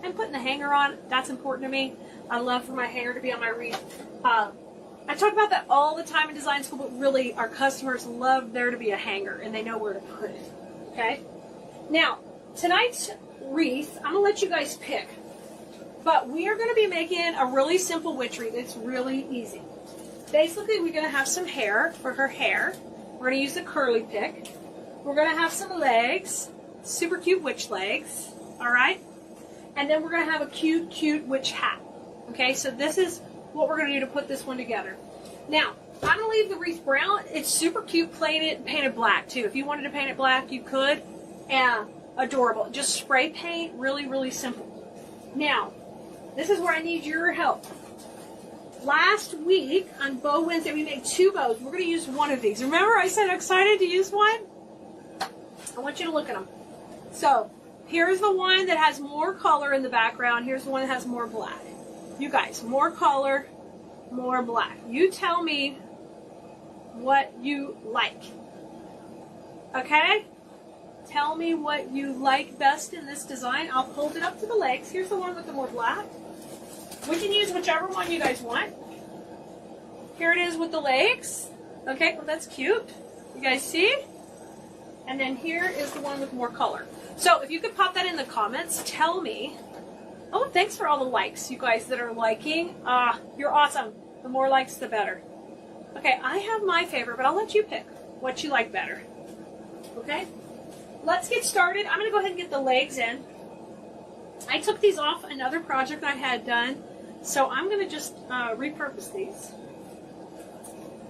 I'm putting the hanger on. That's important to me. I love for my hanger to be on my wreath. I talk about that all the time in design school, but really our customers love there to be a hanger and they know where to put it. Okay? Now, tonight's wreath, I'm going to let you guys pick But we are going to be making a really simple witch wreath. It's really easy. Basically, we're going to have some hair for her hair. We're going to use the curly pick. We're going to have some legs, super cute witch legs, all right? And then we're going to have a cute, cute witch hat. Okay, so this is what we're going to do to put this one together. Now, I'm going to leave the wreath brown. It's super cute, painted black, too. If you wanted to paint it black, you could. And adorable. Just spray paint, really, really simple. Now, this is where I need your help. Last week, on Bow Wednesday, we made 2 bows. We're going to use one of these. Remember I said I'm excited to use one? I want you to look at them. So, here's the one that has more color in the background. Here's the one that has more black. You guys, more color, more black. You tell me what you like. Okay? Tell me what you like best in this design. I'll hold it up to the legs. Here's the one with the more black. We can use whichever one you guys want. Here it is with the legs. Okay, well that's cute. You guys see? And then here is the one with more color. So if you could pop that in the comments, tell me. Oh, thanks for all the likes, you guys that are liking. You're awesome. The more likes, the better. Okay, I have my favorite, but I'll let you pick what you like better. Okay? Let's get started. I'm going to go ahead and get the legs in. I took these off another project I had done, so I'm going to just repurpose these.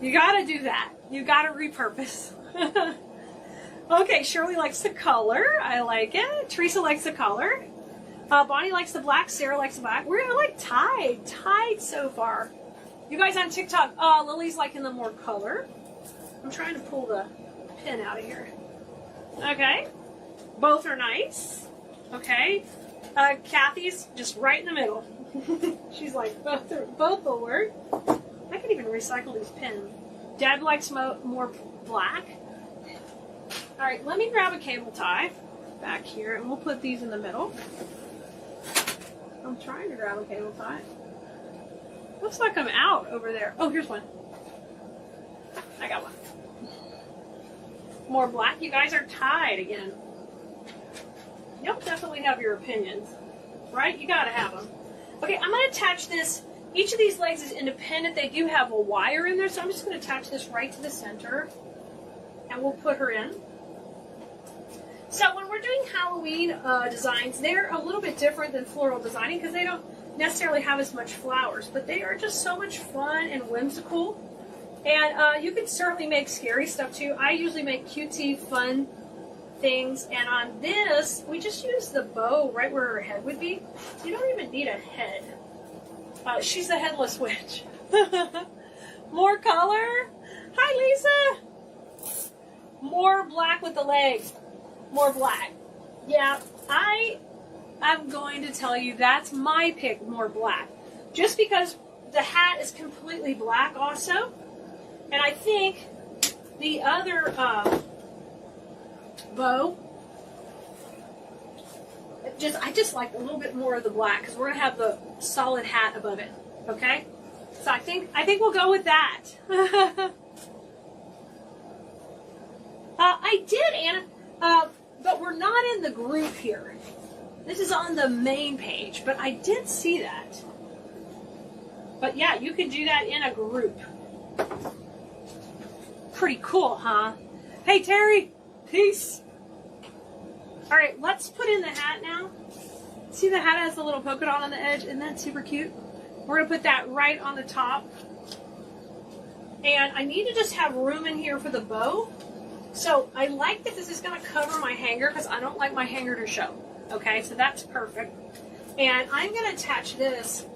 You got to do that. You got to repurpose. Okay, Shirley likes the color. I like it. Teresa likes the color. Bonnie likes the black. Sarah likes the black. We're like tied so far. You guys on TikTok, Lily's liking the more color. I'm trying to pull the pin out of here. Okay, both are nice. Okay, Kathy's just right in the middle. She's like, both will work. I can even recycle these pins. Dad likes more black. All right, let me grab a cable tie back here, and we'll put these in the middle. I'm trying to grab a cable tie. Looks like I'm out over there. Oh, here's one. I got one. More black. You guys are tied again. You'll definitely have your opinions, right? You gotta have them. Okay, I'm gonna attach this. Each of these legs is independent. They do have a wire in there, so I'm just gonna attach this right to the center, and we'll put her in. So when we're doing Halloween designs, they're a little bit different than floral designing because they don't necessarily have as much flowers, but they are just so much fun and whimsical. And you can certainly make scary stuff too. I usually make cutesy, fun things. And on this, we just use the bow right where her head would be. You don't even need a head. She's the headless witch. More color. Hi, Lisa. More black with the legs. More black. Yeah, I'm going to tell you that's my pick, more black. Just because the hat is completely black also. And I think the other bow, I just like a little bit more of the black because we're gonna have the solid hat above it. Okay, so I think we'll go with that. I did, Anna, but we're not in the group here. This is on the main page, but I did see that. But yeah, you could do that in a group. Pretty cool, huh? Hey, Terry. Peace. All right, let's put in the hat now. See the hat has the little polka dot on the edge? Isn't that super cute? We're going to put that right on the top. And I need to just have room in here for the bow. So I like that this is going to cover my hanger because I don't like my hanger to show. Okay, so that's perfect. And I'm going to attach this.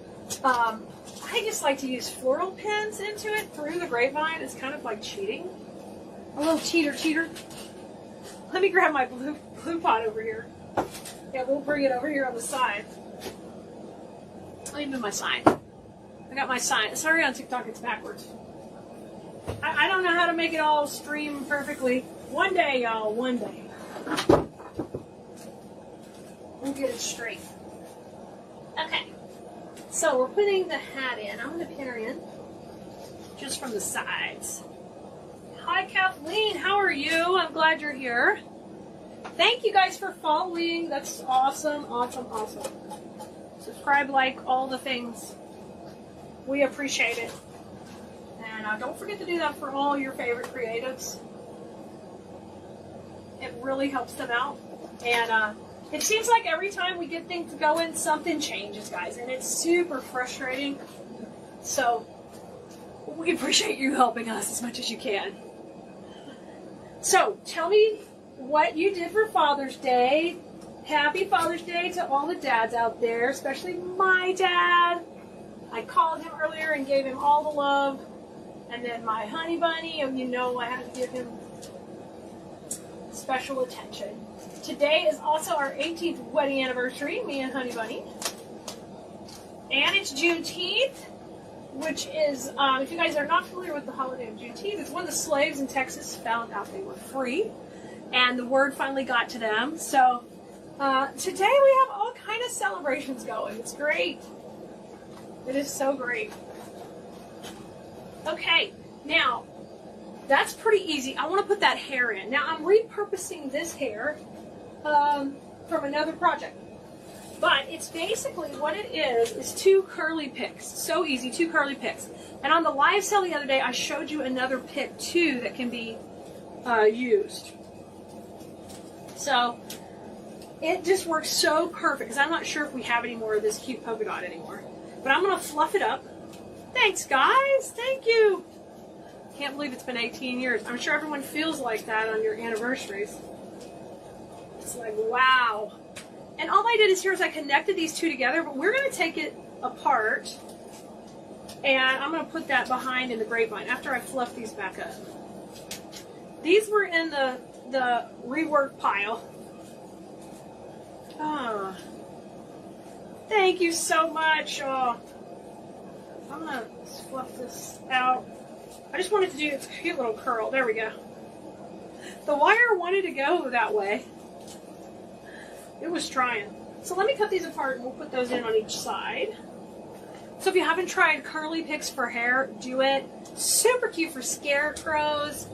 I just like to use floral pins into it through the grapevine. It's kind of like cheating. A little cheater. Let me grab my blue pot over here. Yeah, we'll bring it over here on the side. Let me move my sign. I got my sign. Sorry, on TikTok it's backwards. I don't know how to make it all stream perfectly. One day, y'all, one day. We'll get it straight. Okay. So we're putting the hat in. I'm going to pin her in just from the sides. Hi, Kathleen. How are you? I'm glad you're here. Thank you guys for following. That's awesome. subscribe, like, all the things. We appreciate it. And don't forget to do that for all your favorite creatives. It really helps them out. And it seems like every time we get things going, something changes, guys. And it's super frustrating. So we appreciate you helping us as much as you can. So tell me what you did for Father's Day. Happy Father's Day to all the dads out there, especially my dad. I called him earlier and gave him all the love. And then my honey bunny, and you know I had to give him special attention. Today is also our 18th wedding anniversary, me and honey bunny. And it's Juneteenth, which is, if you guys are not familiar with the holiday of Juneteenth, it's when the slaves in Texas found out they were free. And the word finally got to them. So today we have all kind of celebrations going. It's great. It is so great. Okay, now that's pretty easy. I want to put that hair in. Now I'm repurposing this hair from another project. But it's basically what it is 2 curly picks. So easy, 2 curly picks. And on the live sale the other day, I showed you another pick too that can be used. So it just works so perfect because I'm not sure if we have any more of this cute polka dot anymore. But I'm going to fluff it up. Thanks, guys. Thank you. Can't believe it's been 18 years. I'm sure everyone feels like that on your anniversaries. It's like, wow. And all I did is here is I connected these 2 together, but we're going to take it apart. And I'm going to put that behind in the grapevine after I fluff these back up. These were in the rework pile. Oh. Thank you so much. Oh. I'm going to fluff this out. I just wanted to do its cute little curl. There we go. The wire wanted to go that way. It was trying. So let me cut these apart and we'll put those in on each side. So if you haven't tried curly picks for hair, do it. Super cute for scarecrows.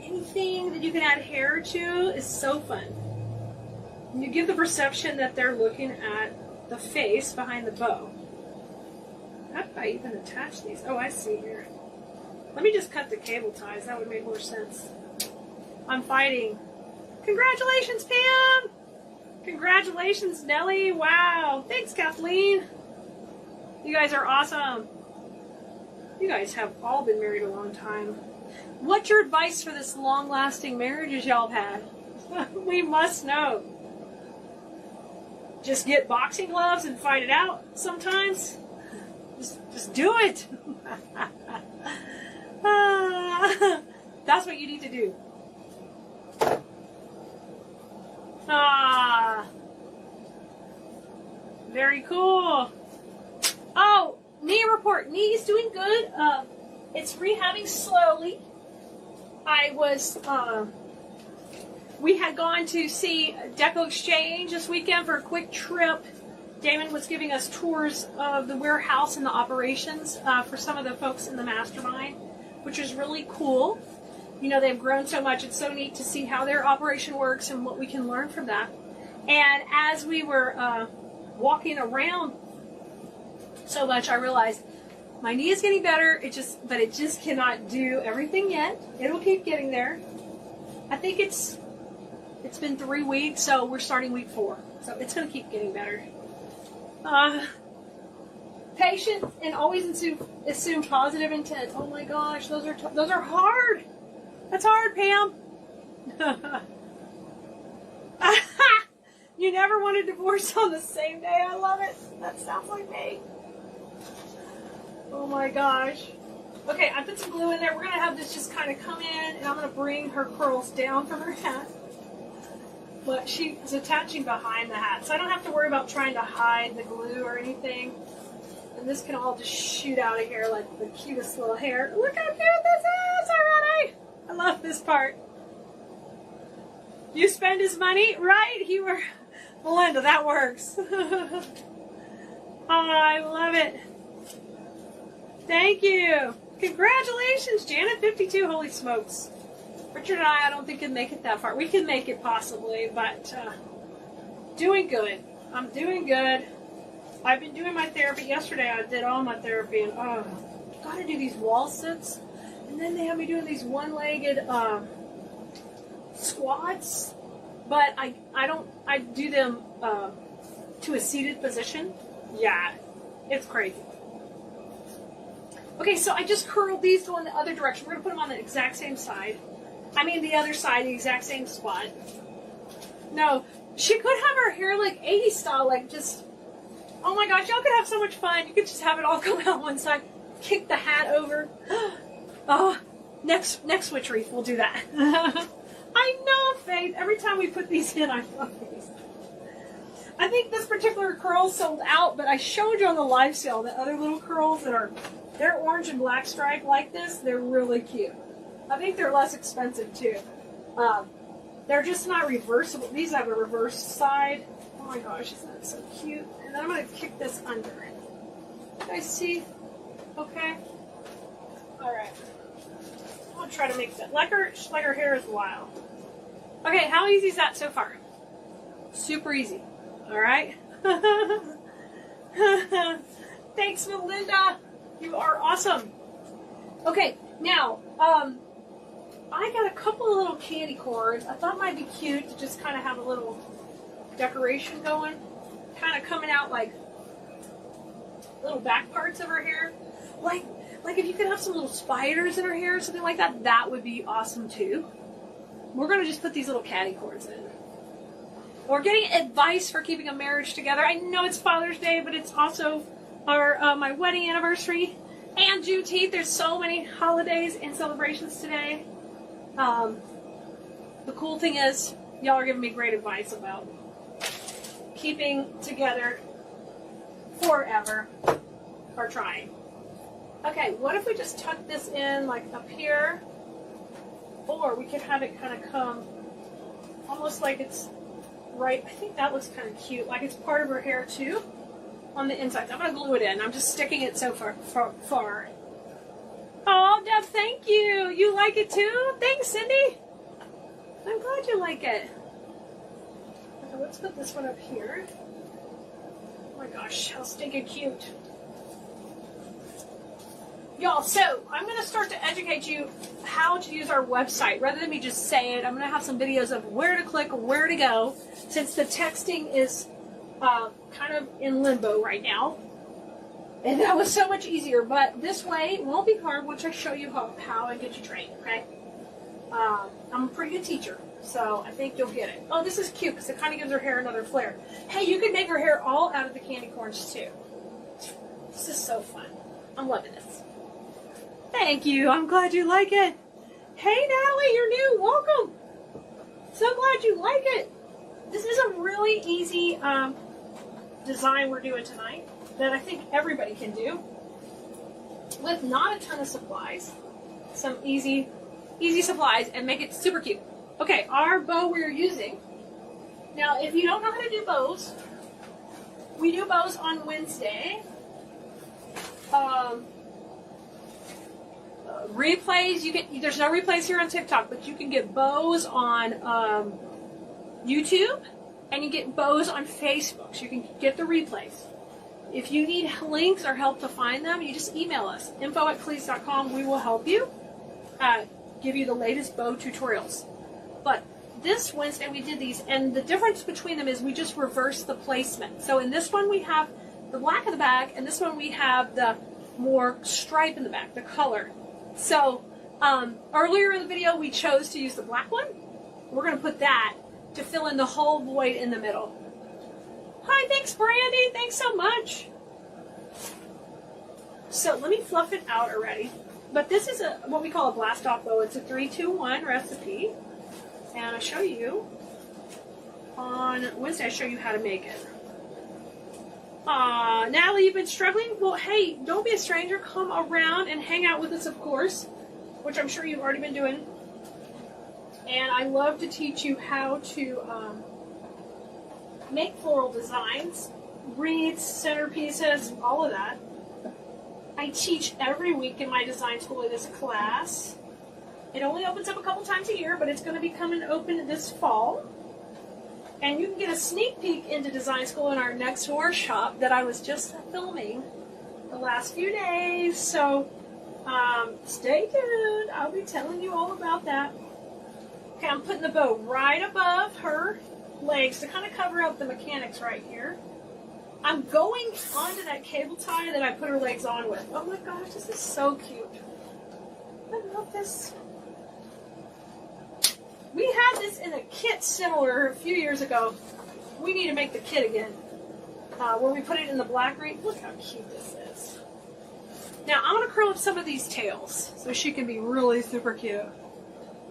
Anything that you can add hair to is so fun. And you give the perception that they're looking at the face behind the bow. How did I even attach these? Oh, I see here. Let me just cut the cable ties. That would make more sense. I'm fighting. Congratulations, Pam! Congratulations, Nellie. Wow. Thanks, Kathleen. You guys are awesome. You guys have all been married a long time. What's your advice for this long-lasting marriages y'all have had? We must know. Just get boxing gloves and fight it out sometimes. Just do it. That's what you need to do. Very cool. Oh, knee report. Knee is doing good. It's rehabbing slowly. We had gone to see Deco Exchange this weekend for a quick trip. Damon was giving us tours of the warehouse and the operations for some of the folks in the mastermind, which is really cool. You know, they've grown so much. It's so neat to see how their operation works and what we can learn from that. And as we were walking around so much, I realized my knee is getting better. But it just cannot do everything yet. It'll keep getting there. I think it's been 3 weeks, so we're starting week 4. So it's going to keep getting better. Patience and always assume positive intent. Oh my gosh, those are hard. That's hard, Pam. You never want a divorce on the same day. I love it. That sounds like me. Oh my gosh. Okay, I put some glue in there. We're going to have this just kind of come in, and I'm going to bring her curls down from her hat. But she is attaching behind the hat, so I don't have to worry about trying to hide the glue or anything. And this can all just shoot out of here like the cutest little hair. Look how cute this is already! I love this part. You spend his money, right? Melinda, that works. Oh, I love it. Thank you. Congratulations, Janet 52. Holy smokes. Richard and I don't think can make it that far. We can make it possibly, but doing good. I'm doing good. I've been doing my therapy. Yesterday I did all my therapy, and gotta do these wall sits, and then they have me doing these one-legged squats, but I do them to a seated position. Yeah, it's crazy. Okay, so I just curled these going the other direction. We're gonna put them on the exact same side. I mean the other side, the exact same spot. No, she could have her hair like 80s style, like just, oh my gosh, y'all could have so much fun. You could just have it all come out one side, kick the hat over. Oh, next witch wreath, we'll do that. I know, Faith. Every time we put these in, I love these. I think this particular curl sold out, but I showed you on the live sale the other little curls that are, they're orange and black stripe like this. They're really cute. I think they're less expensive too. They're just not reversible. These have a reverse side. Oh my gosh, isn't that so cute? And then I'm going to kick this under. You guys see? Okay. Alright. I'll try to make that. Like her hair is wild. Okay, how easy is that so far? Super easy. Alright? Thanks, Melinda. You are awesome. Okay, now, I got a couple of little candy corns. I thought it might be cute to just kind of have a little decoration going. Kind of coming out like little back parts of her hair. Like if you could have some little spiders in her hair or something like that, that would be awesome too. We're going to just put these little candy corns in. We're getting advice for keeping a marriage together. I know it's Father's Day, but it's also our my wedding anniversary and Juneteenth. There's so many holidays and celebrations today. The cool thing is, y'all are giving me great advice about keeping together forever, or trying. Okay, what if we just tuck this in like up here, or we could have it kind of come almost like it's right. I think that looks kind of cute, like it's part of her hair too on the inside. I'm gonna glue it in. I'm just sticking it so far. Oh, Deb, thank you. You like it too? Thanks, Cindy. I'm glad you like it. Okay, let's put this one up here. Oh my gosh, how stinking cute. Y'all, so I'm going to start to educate you how to use our website. Rather than me just say it, I'm going to have some videos of where to click, where to go, since the texting is kind of in limbo right now. And that was so much easier, but this way it won't be hard once I show you how and get you trained, okay? I'm a pretty good teacher, so I think you'll get it. Oh, this is cute because it kind of gives her hair another flair. Hey, you can make her hair all out of the candy corns too. This is so fun. I'm loving this. Thank you. I'm glad you like it. Hey, Natalie, you're new. Welcome. So glad you like it. This is a really easy design we're doing tonight that I think everybody can do with not a ton of supplies. Some easy supplies and make it super cute. Okay, our bow we're using. Now, if you don't know how to do bows, we do bows on Wednesday. Replays, there's no replays here on TikTok, but you can get bows on YouTube, and you get bows on Facebook, so you can get the replays. If you need links or help to find them, you just email us, info@cleese.com. We will help you, give you the latest bow tutorials. But this Wednesday we did these, and the difference between them is we just reversed the placement. So in this one we have the black in the back, and this one we have the more stripe in the back, the color. So earlier in the video we chose to use the black one. We're going to put that to fill in the whole void in the middle. Hi, thanks Brandy, thanks so much. So let me fluff it out already. But this is what we call a blast off bow. It's a 3-2-1 recipe. And I show you on Wednesday, I show you how to make it. Natalie, you've been struggling? Well, hey, don't be a stranger. Come around and hang out with us, of course, which I'm sure you've already been doing. And I love to teach you how to make floral designs, wreaths, centerpieces, all of that. I teach every week in my design school. It is a class. It only opens up a couple times a year, but it's going to be coming open this fall. And you can get a sneak peek into design school in our next workshop that I was just filming the last few days. So stay tuned. I'll be telling you all about that. Okay, I'm putting the bow right above her legs to kind of cover up the mechanics right here. I'm going onto that cable tie that I put her legs on with. Oh my gosh, this is so cute. I love this. We had this in a kit similar a few years ago. We need to make the kit again. Where we put it in the black green. Look how cute this is. Now I'm going to curl up some of these tails so she can be really super cute.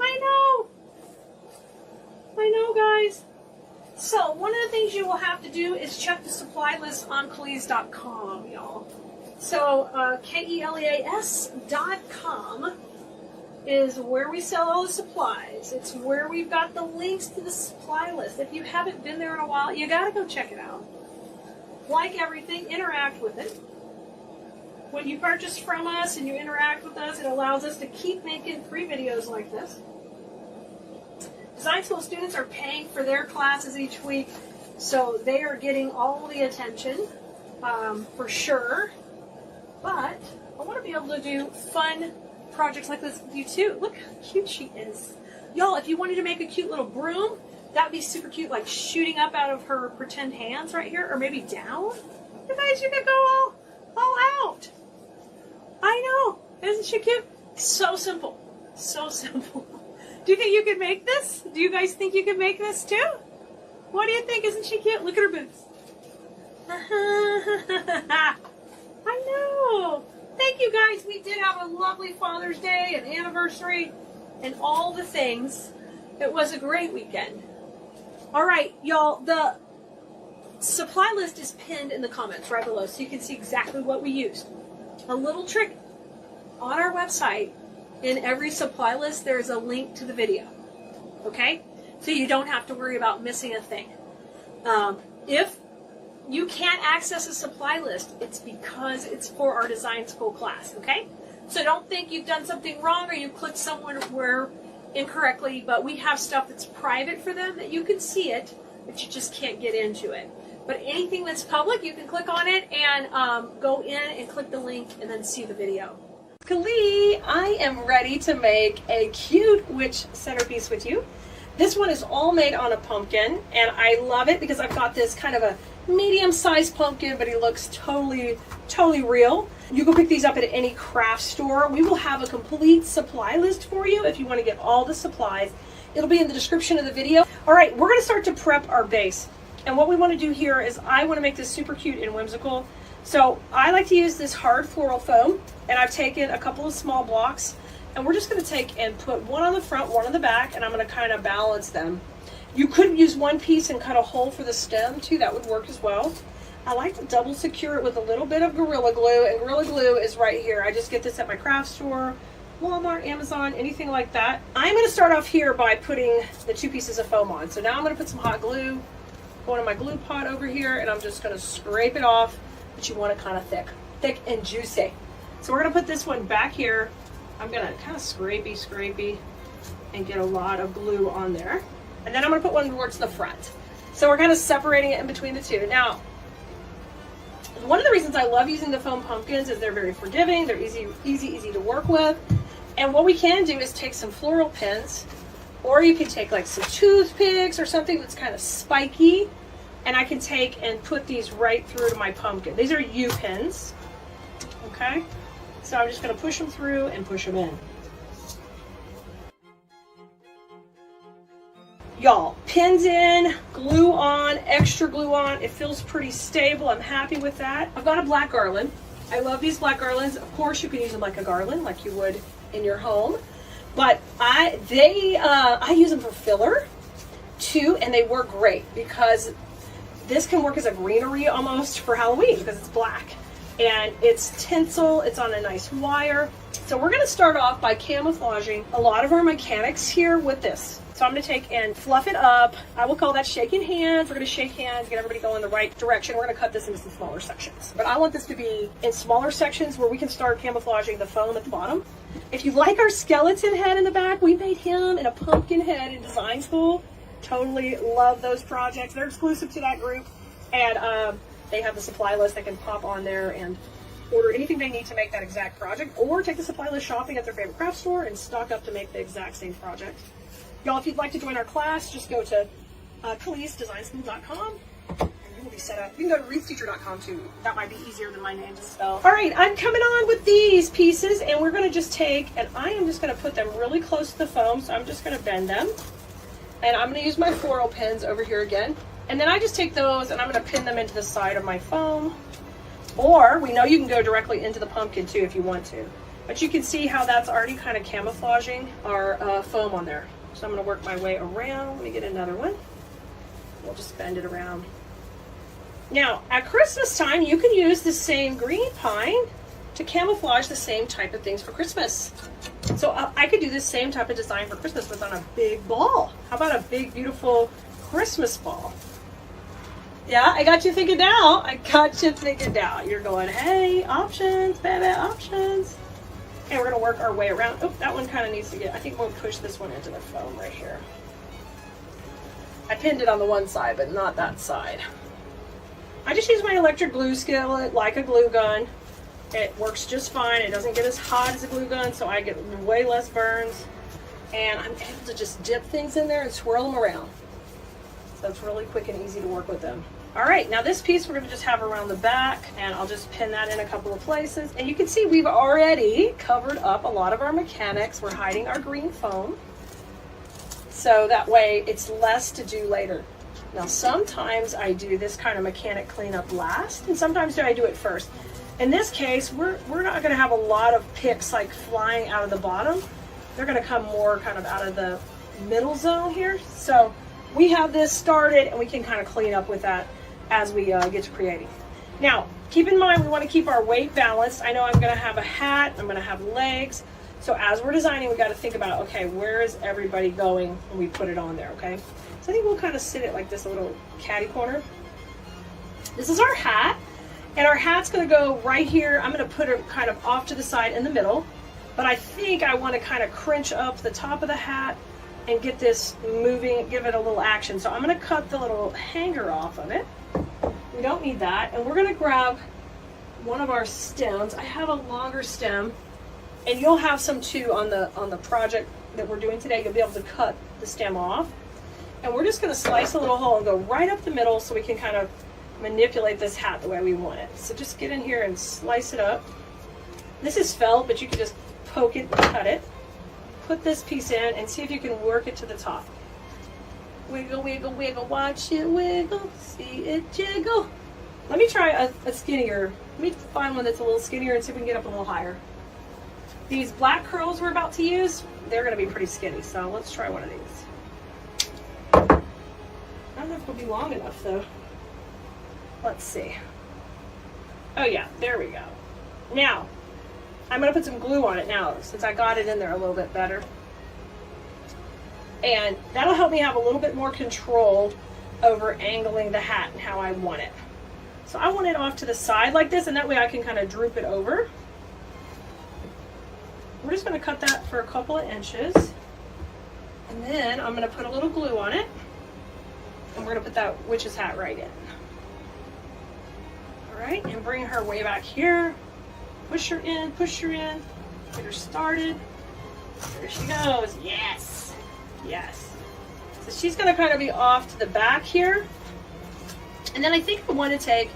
I know guys. So one of the things you will have to do is check the supply list on Keleas.com, y'all. So KELEAS.com is where we sell all the supplies. It's where we've got the links to the supply list. If you haven't been there in a while, you gotta go check it out. Like everything, interact with it. When you purchase from us and you interact with us, it allows us to keep making free videos like this. Design school students are paying for their classes each week, so they are getting all the attention, for sure. But I want to be able to do fun projects like this with you too. Look how cute she is. Y'all, if you wanted to make a cute little broom, that'd be super cute, like shooting up out of her pretend hands right here, or maybe down. You guys, you could go all out. I know. Isn't she cute? So simple. So simple. Do you think you could make this? Do you guys think you could make this too? What do you think? Isn't she cute? Look at her boobs. I know. Thank you guys. We did have a lovely Father's Day and anniversary and all the things. It was a great weekend. All right, y'all. The supply list is pinned in the comments right below so you can see exactly what we used. A little trick on our website. In every supply list, there is a link to the video, okay? So you don't have to worry about missing a thing. If you can't access a supply list, it's because it's for our design school class, okay? So don't think you've done something wrong or you clicked somewhere incorrectly, but we have stuff that's private for them that you can see it, but you just can't get into it. But anything that's public, you can click on it and go in and click the link and then see the video. Keleas, I am ready to make a cute witch centerpiece with you. This one is all made on a pumpkin, and I love it because I've got this kind of a medium-sized pumpkin, but he looks totally real. You can pick these up at any craft store. We will have a complete supply list for you if you want to get all the supplies. It'll be in the description of the video. All right, we're going to start to prep our base. And what we want to do here is I want to make this super cute and whimsical. So I like to use this hard floral foam, and I've taken a couple of small blocks, and we're just going to take and put one on the front, one on the back, and I'm going to kind of balance them. You could use one piece and cut a hole for the stem too. That would work as well. I like to double secure it with a little bit of Gorilla Glue, and Gorilla Glue is right here. I just get this at my craft store, Walmart, Amazon, anything like that. I'm going to start off here by putting the 2 pieces of foam on. So now I'm going to put some hot glue, go into my glue pot over here, and I'm just going to scrape it off. But you want it kind of thick and juicy. So we're going to put this one back here. I'm going to kind of scrapey and get a lot of glue on there. And then I'm going to put one towards the front. So we're kind of separating it in between the two. Now, one of the reasons I love using the foam pumpkins is they're very forgiving. They're easy to work with. And what we can do is take some floral pins, or you can take like some toothpicks or something that's kind of spiky. And I can take and put these right through to my pumpkin. These are U-pins, okay? So I'm just gonna push them through and push them in. Y'all, pins in, glue on, extra glue on. It feels pretty stable. I'm happy with that. I've got a black garland. I love these black garlands. Of course, you can use them like a garland, like you would in your home. But I use them for filler too, and they work great because this can work as a greenery almost for Halloween because it's black. And it's tinsel, it's on a nice wire. So we're gonna start off by camouflaging a lot of our mechanics here with this. So I'm gonna take and fluff it up. I will call that shaking hands. We're gonna shake hands, get everybody going in the right direction. We're gonna cut this into some smaller sections. But I want this to be in smaller sections where we can start camouflaging the foam at the bottom. If you like our skeleton head in the back, we made him in a pumpkin head in design school. Totally love those projects. They're exclusive to that group, and they have the supply list. They can pop on there and order anything they need to make that exact project, or take the supply list shopping at their favorite craft store and stock up to make the exact same project. Y'all, if you'd like to join our class, just go to KhalesDesignSchool.com. Will be set up. You can go to wreathteacher.com too. That might be easier than my name to spell. All right, I'm coming on with these pieces, and we're going to just take, and I am just going to put them really close to the foam, so I'm just going to bend them. And I'm going to use my floral pins over here again. And then I just take those, and I'm going to pin them into the side of my foam. Or, we know you can go directly into the pumpkin too if you want to. But you can see how that's already kind of camouflaging our foam on there. So I'm going to work my way around. Let me get another one. We'll just bend it around. Now, at Christmas time, you can use the same green pine to camouflage the same type of things for Christmas. So I could do this same type of design for Christmas, but on a big ball. How about a big, beautiful Christmas ball? Yeah, I got you thinking now. I got you thinking now. You're going, hey, options, baby, options. And we're going to work our way around. Oh, that one kind of needs to get, I think we'll push this one into the foam right here. I pinned it on the one side, but not that side. I just use my electric glue skillet like a glue gun. It works just fine. It doesn't get as hot as a glue gun, so I get way less burns. And I'm able to just dip things in there and swirl them around. So it's really quick and easy to work with them. All right, now this piece we're going to just have around the back, and I'll just pin that in a couple of places. And you can see we've already covered up a lot of our mechanics. We're hiding our green foam, so that way it's less to do later. Now, sometimes I do this kind of mechanic cleanup last, and sometimes I do it first. In this case, we're not going to have a lot of picks like flying out of the bottom. They're going to come more kind of out of the middle zone here. So we have this started, and we can kind of clean up with that as we get to creating. Now, keep in mind, we want to keep our weight balanced. I know I'm going to have a hat, I'm going to have legs. So as we're designing, we got to think about, okay, where is everybody going when we put it on there, okay? So I think we'll kind of sit it like this, a little catty corner. This is our hat, and our hat's going to go right here. I'm going to put it kind of off to the side in the middle, but I think I want to kind of crunch up the top of the hat and get this moving, give it a little action. So I'm going to cut the little hanger off of it. We don't need that, and we're going to grab one of our stems. I have a longer stem, and you'll have some too on the project that we're doing today. You'll be able to cut the stem off. And we're just going to slice a little hole and go right up the middle so we can kind of manipulate this hat the way we want it. So just get in here and slice it up. This is felt, but you can just poke it and cut it. Put this piece in and see if you can work it to the top. Wiggle, wiggle, wiggle, watch it wiggle, see it jiggle. Let me try a skinnier, let me find one that's a little skinnier and see if we can get up a little higher. These black curls we're about to use, they're going to be pretty skinny, so let's try one of these. I don't know if it'll be long enough though. Let's see. Oh yeah, there we go. Now, I'm going to put some glue on it now since I got it in there a little bit better. And that'll help me have a little bit more control over angling the hat and how I want it. So I want it off to the side like this, and that way I can kind of droop it over. We're just going to cut that for a couple of inches. And then I'm going to put a little glue on it. And we're going to put that witch's hat right in. All right, and bring her way back here. Push her in, get her started. There she goes. Yes, yes. So she's going to kind of be off to the back here. And then I think I want to take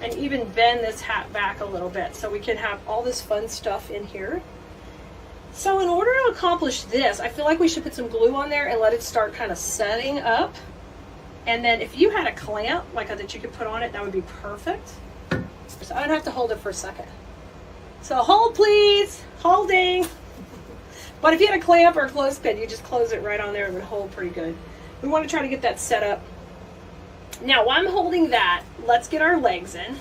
and even bend this hat back a little bit so we can have all this fun stuff in here. So in order to accomplish this, I feel like we should put some glue on there and let it start kind of setting up. And then if you had a clamp like that you could put on it, that would be perfect. So I'd have to hold it for a second. So hold please, holding. But if you had a clamp or a clothespin, you just close it right on there and it would hold pretty good. We want to try to get that set up. Now while I'm holding that, let's get our legs in.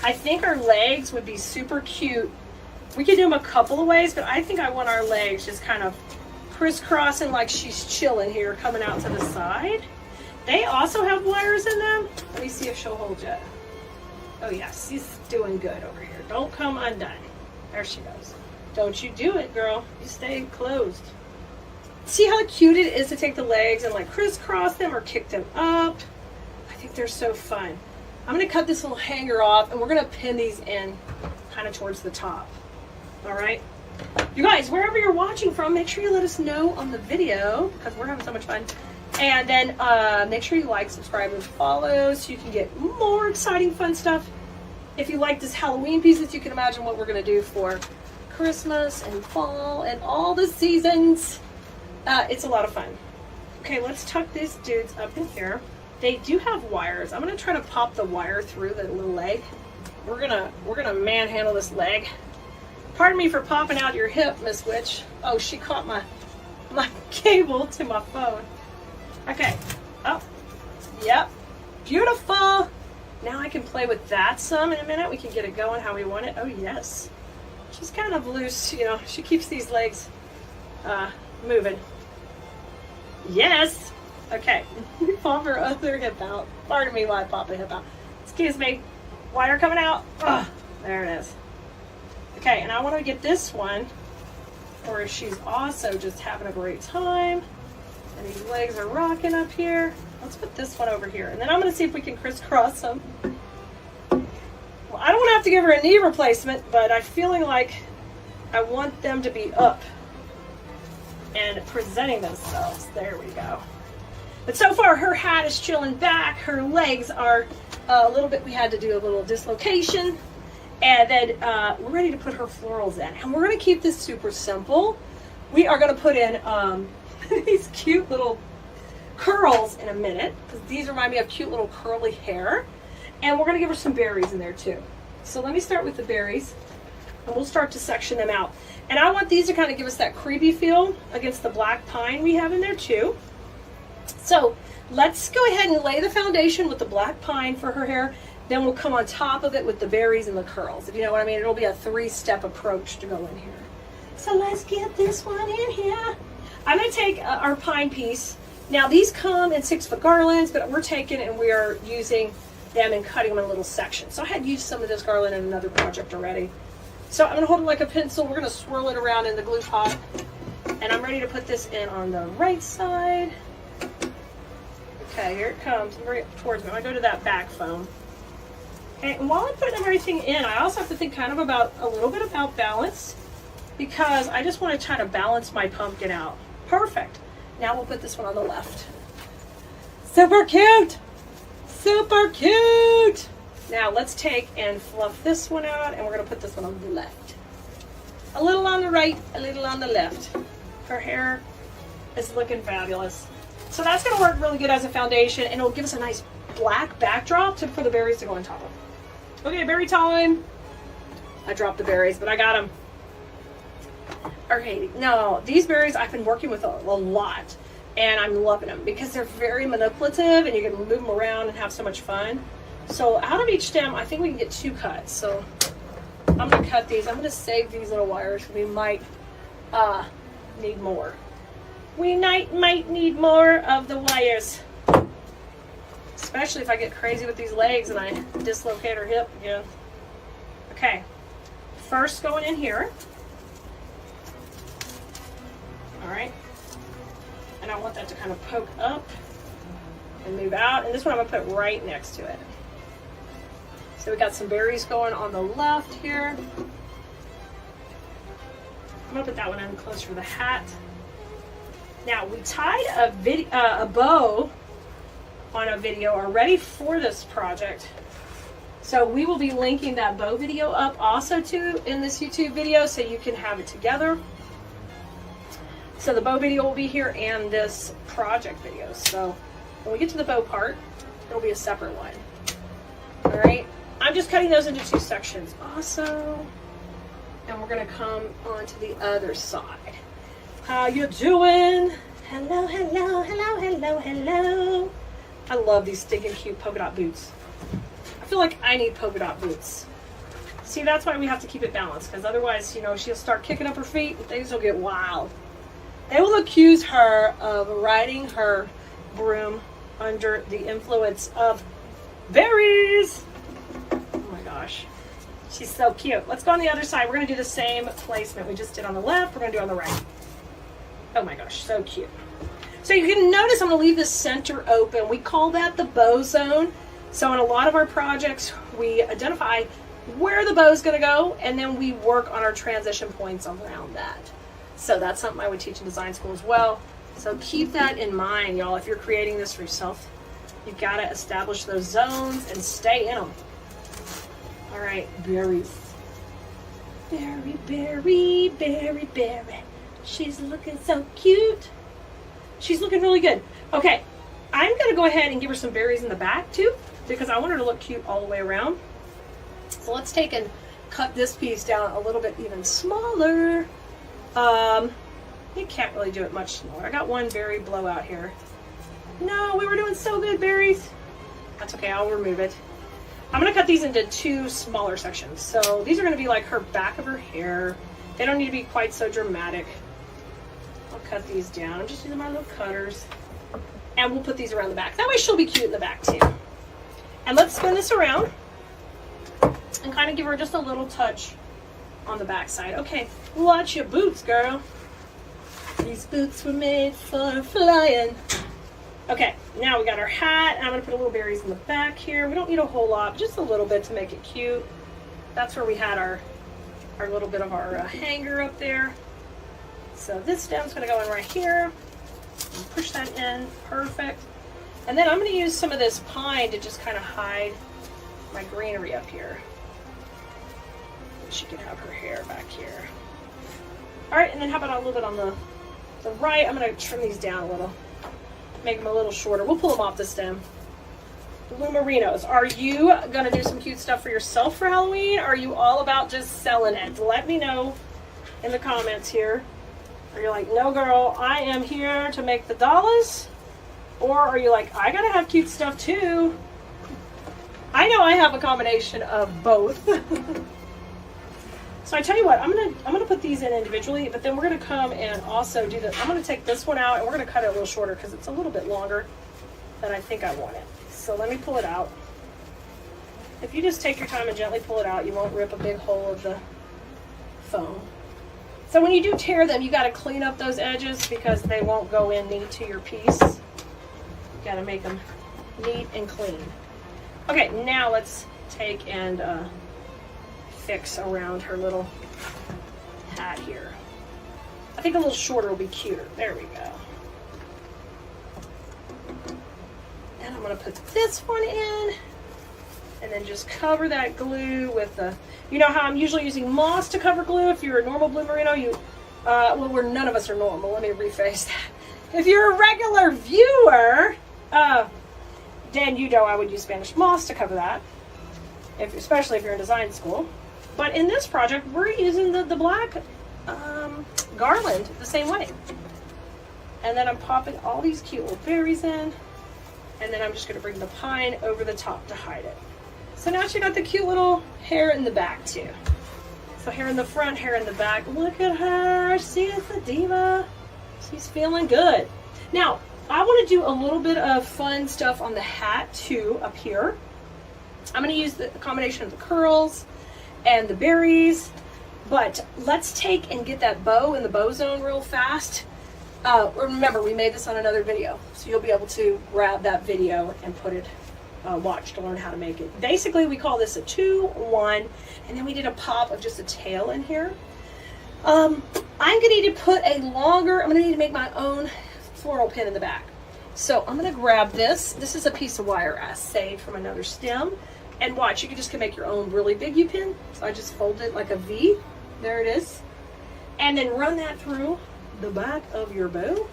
I think our legs would be super cute. We could do them a couple of ways, but I think I want our legs just kind of crisscrossing like she's chilling here, coming out to the side. They also have wires in them. Let me see if she'll hold yet. Oh yes, she's doing good over here. Don't come undone. There she goes. Don't you do it, girl. You stay closed. See how cute it is to take the legs and like crisscross them or kick them up? I think they're so fun. I'm going to cut this little hanger off and we're going to pin these in kind of towards the top. All right. You guys, wherever you're watching from, make sure you let us know on the video because we're having so much fun. And then make sure you like, subscribe, and follow so you can get more exciting, fun stuff. If you like this Halloween pieces, you can imagine what we're going to do for Christmas and fall and all the seasons. It's a lot of fun. Okay, let's tuck these dudes up in here. They do have wires. I'm going to try to pop the wire through the little leg. We're gonna manhandle this leg. Pardon me for popping out your hip, Miss Witch. Oh, she caught my cable to my phone. Okay. Oh, yep. Beautiful. Now I can play with that some in a minute. We can get it going how we want it. Oh, yes. She's kind of loose, you know. She keeps these legs moving. Yes. Okay. Pop her other hip out. Pardon me while I pop the hip out. Excuse me. Wire coming out. Oh, there it is. Okay, and I want to get this one where she's also just having a great time. And these legs are rocking up here. Let's put this one over here. And then I'm going to see if we can crisscross them. Well, I don't want to have to give her a knee replacement, but I'm feeling like I want them to be up and presenting themselves. There we go. But so far, her hat is chilling back. Her legs are a little bit, we had to do a little dislocation. And then we're ready to put her florals in. And we're going to keep this super simple. We are going to put in these cute little curls in a minute, because these remind me of cute little curly hair. And we're going to give her some berries in there too. So let me start with the berries, and we'll start to section them out. And I want these to kind of give us that creepy feel against the black pine we have in there too. So let's go ahead and lay the foundation with the black pine for her hair. Then we'll come on top of it with the berries and the curls. If you know what I mean, it'll be a 3-step approach to go in here. So let's get this one in here. I'm going to take our pine piece. Now these come in 6-foot garlands, but we're taking and we are using them and cutting them in little sections. So I had used some of this garland in another project already. So I'm going to hold it like a pencil. We're going to swirl it around in the glue pot. And I'm ready to put this in on the right side. Okay, here it comes. Bring it towards me. I go to that back foam. Okay, and while I'm putting everything in, I also have to think kind of about a little bit about balance, because I just want to try to balance my pumpkin out. Perfect. Now we'll put this one on the left. Super cute. Super cute. Now let's take and fluff this one out, and we're going to put this one on the left. A little on the right, a little on the left. Her hair is looking fabulous. So that's going to work really good as a foundation, and it'll give us a nice black backdrop for the berries to go on top of. Okay, berry time. I dropped the berries, but I got them. Okay, no, these berries I've been working with a lot, and I'm loving them because they're very manipulative, and you can move them around and have so much fun. So out of each stem, I think we can get 2 cuts. So I'm going to cut these. I'm going to save these little wires. We might need more. We might need more of the wires. Especially if I get crazy with these legs and I dislocate her hip again. Okay, first going in here. All right, and I want that to kind of poke up and move out. And this one I'm gonna put right next to it. So we got some berries going on the left here. I'm gonna put that one in close for the hat. Now we tied a bow on a video already for this project. So we will be linking that bow video up also too in this YouTube video so you can have it together. So the bow video will be here and this project video. So when we get to the bow part, it'll be a separate one. All right, I'm just cutting those into 2 sections also. And we're gonna come on to the other side. How you doing? Hello, hello, hello, hello, hello. I love these stinking cute polka dot boots. I feel like I need polka dot boots. See, that's why we have to keep it balanced, because otherwise, you know, she'll start kicking up her feet and things will get wild. They will accuse her of riding her broom under the influence of berries. Oh my gosh. She's so cute. Let's go on the other side. We're going to do the same placement we just did on the left. We're going to do on the right. Oh my gosh, so cute. So you can notice I'm going to leave the center open. We call that the bow zone. So in a lot of our projects, we identify where the bow is going to go, and then we work on our transition points around that. So that's something I would teach in design school as well. So keep that in mind, y'all. If you're creating this for yourself, you've got to establish those zones and stay in them. All right, berries. Berry, berry, berry, berry. She's looking so cute. She's looking really good. Okay, I'm going to go ahead and give her some berries in the back too, because I want her to look cute all the way around. So let's take and cut this piece down a little bit even smaller. You can't really do it much smaller. I got one berry blowout here. No, we were doing so good, berries. That's okay, I'll remove it. I'm going to cut these into 2 smaller sections. So these are going to be like her back of her hair. They don't need to be quite so dramatic. I'll cut these down. I'm just using my little cutters. And we'll put these around the back. That way she'll be cute in the back too. And let's spin this around and kind of give her just a little touch on the back side. Okay, watch your boots, girl. These boots were made for flying. Okay, now we got our hat. I'm going to put a little berries in the back here. We don't need a whole lot, just a little bit to make it cute. That's where we had our little bit of our hanger up there. So this stem's going to go in right here. Push that in. Perfect. And then I'm going to use some of this pine to just kind of hide my greenery up here. She can have her hair back here. All right, and then how about a little bit on the right? I'm going to trim these down a little. Make them a little shorter. We'll pull them off the stem. Blue merinos. Are you going to do some cute stuff for yourself for Halloween? Or are you all about just selling it? Let me know in the comments here. Are you like, no girl, I am here to make the dollars? Or are you like, I gotta have cute stuff too? I know I have a combination of both. So I tell you what, I'm gonna put these in individually, but then we're gonna come and also do I'm gonna take this one out and we're gonna cut it a little shorter because it's a little bit longer than I think I want it. So let me pull it out. If you just take your time and gently pull it out, you won't rip a big hole of the foam. So when you do tear them, you got to clean up those edges because they won't go in neat to your piece. You got to make them neat and clean. Okay, now let's take and fix around her little hat here. I think a little shorter will be cuter. There we go. And I'm going to put this one in. And then just cover that glue with the, you know how I'm usually using moss to cover glue. If you're a normal blue merino, well, none of us are normal. Let me rephrase that. If you're a regular viewer, then you know I would use Spanish moss to cover that, especially if you're in design school. But in this project, we're using the black garland the same way. And then I'm popping all these cute little berries in. And then I'm just going to bring the pine over the top to hide it. So now she got the cute little hair in the back too. So hair in the front, hair in the back. Look at her. She is a diva. She's feeling good. Now, I want to do a little bit of fun stuff on the hat too up here. I'm going to use the combination of the curls and the berries. But let's take and get that bow in the bow zone real fast. Remember, we made this on another video. So you'll be able to grab that video and put it watch to learn how to make it. Basically, we call this a 2-1, and then we did a pop of just a tail in here. I'm going to need to put I'm going to need to make my own floral pin in the back. So I'm going to grab this. This is a piece of wire I saved from another stem. And watch, you can make your own really big U-pin. So I just fold it like a V. There it is. And then run that through the back of your bow.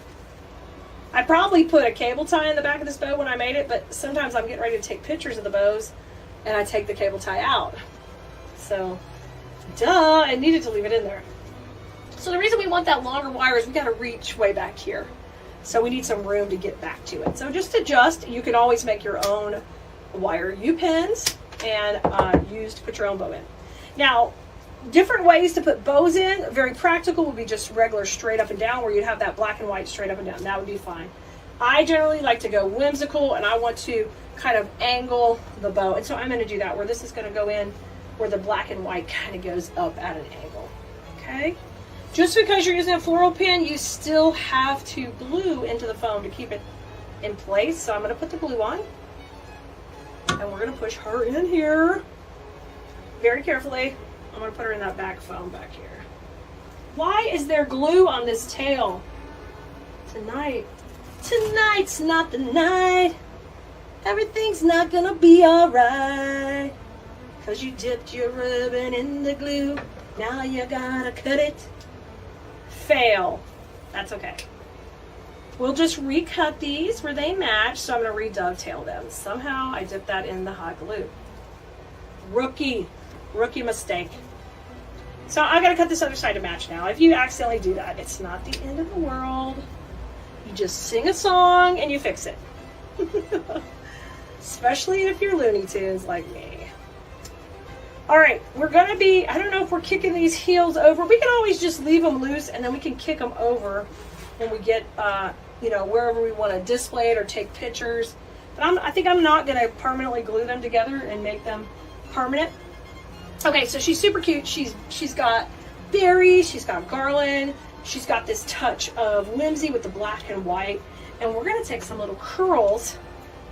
I probably put a cable tie in the back of this bow when I made it, but sometimes I'm getting ready to take pictures of the bows and I take the cable tie out. So, duh, I needed to leave it in there. So the reason we want that longer wire is we got to reach way back here. So we need some room to get back to it. So just adjust. You can always make your own wire U-pins and use to put your own bow in. Now, different ways to put bows in, very practical, would be just regular straight up and down, where you'd have that black and white straight up and down. That would be fine. I generally like to go whimsical, and I want to kind of angle the bow. And so I'm going to do that, where this is going to go in where the black and white kind of goes up at an angle. Okay? Just because you're using a floral pen, you still have to glue into the foam to keep it in place. So I'm going to put the glue on. And we're going to push her in here. Very carefully. I'm going to put her in that back foam back here. Why is there glue on this tail? Tonight's not the night. Everything's not going to be alright. 'Cause you dipped your ribbon in the glue. Now you gotta cut it. Fail. That's okay. We'll just recut these where they match, so I'm going to re-dovetail them. Somehow I dipped that in the hot glue. Rookie mistake. So I got to cut this other side to match now. If you accidentally do that, it's not the end of the world. You just sing a song and you fix it. Especially if you're Looney Tunes like me. Alright, we're going to be, I don't know if we're kicking these heels over. We can always just leave them loose and then we can kick them over when we get, wherever we want to display it or take pictures. But I think I'm not going to permanently glue them together and make them permanent. Okay, so she's super cute. She's got berries, she's got garland, she's got this touch of whimsy with the black and white. And we're going to take some little curls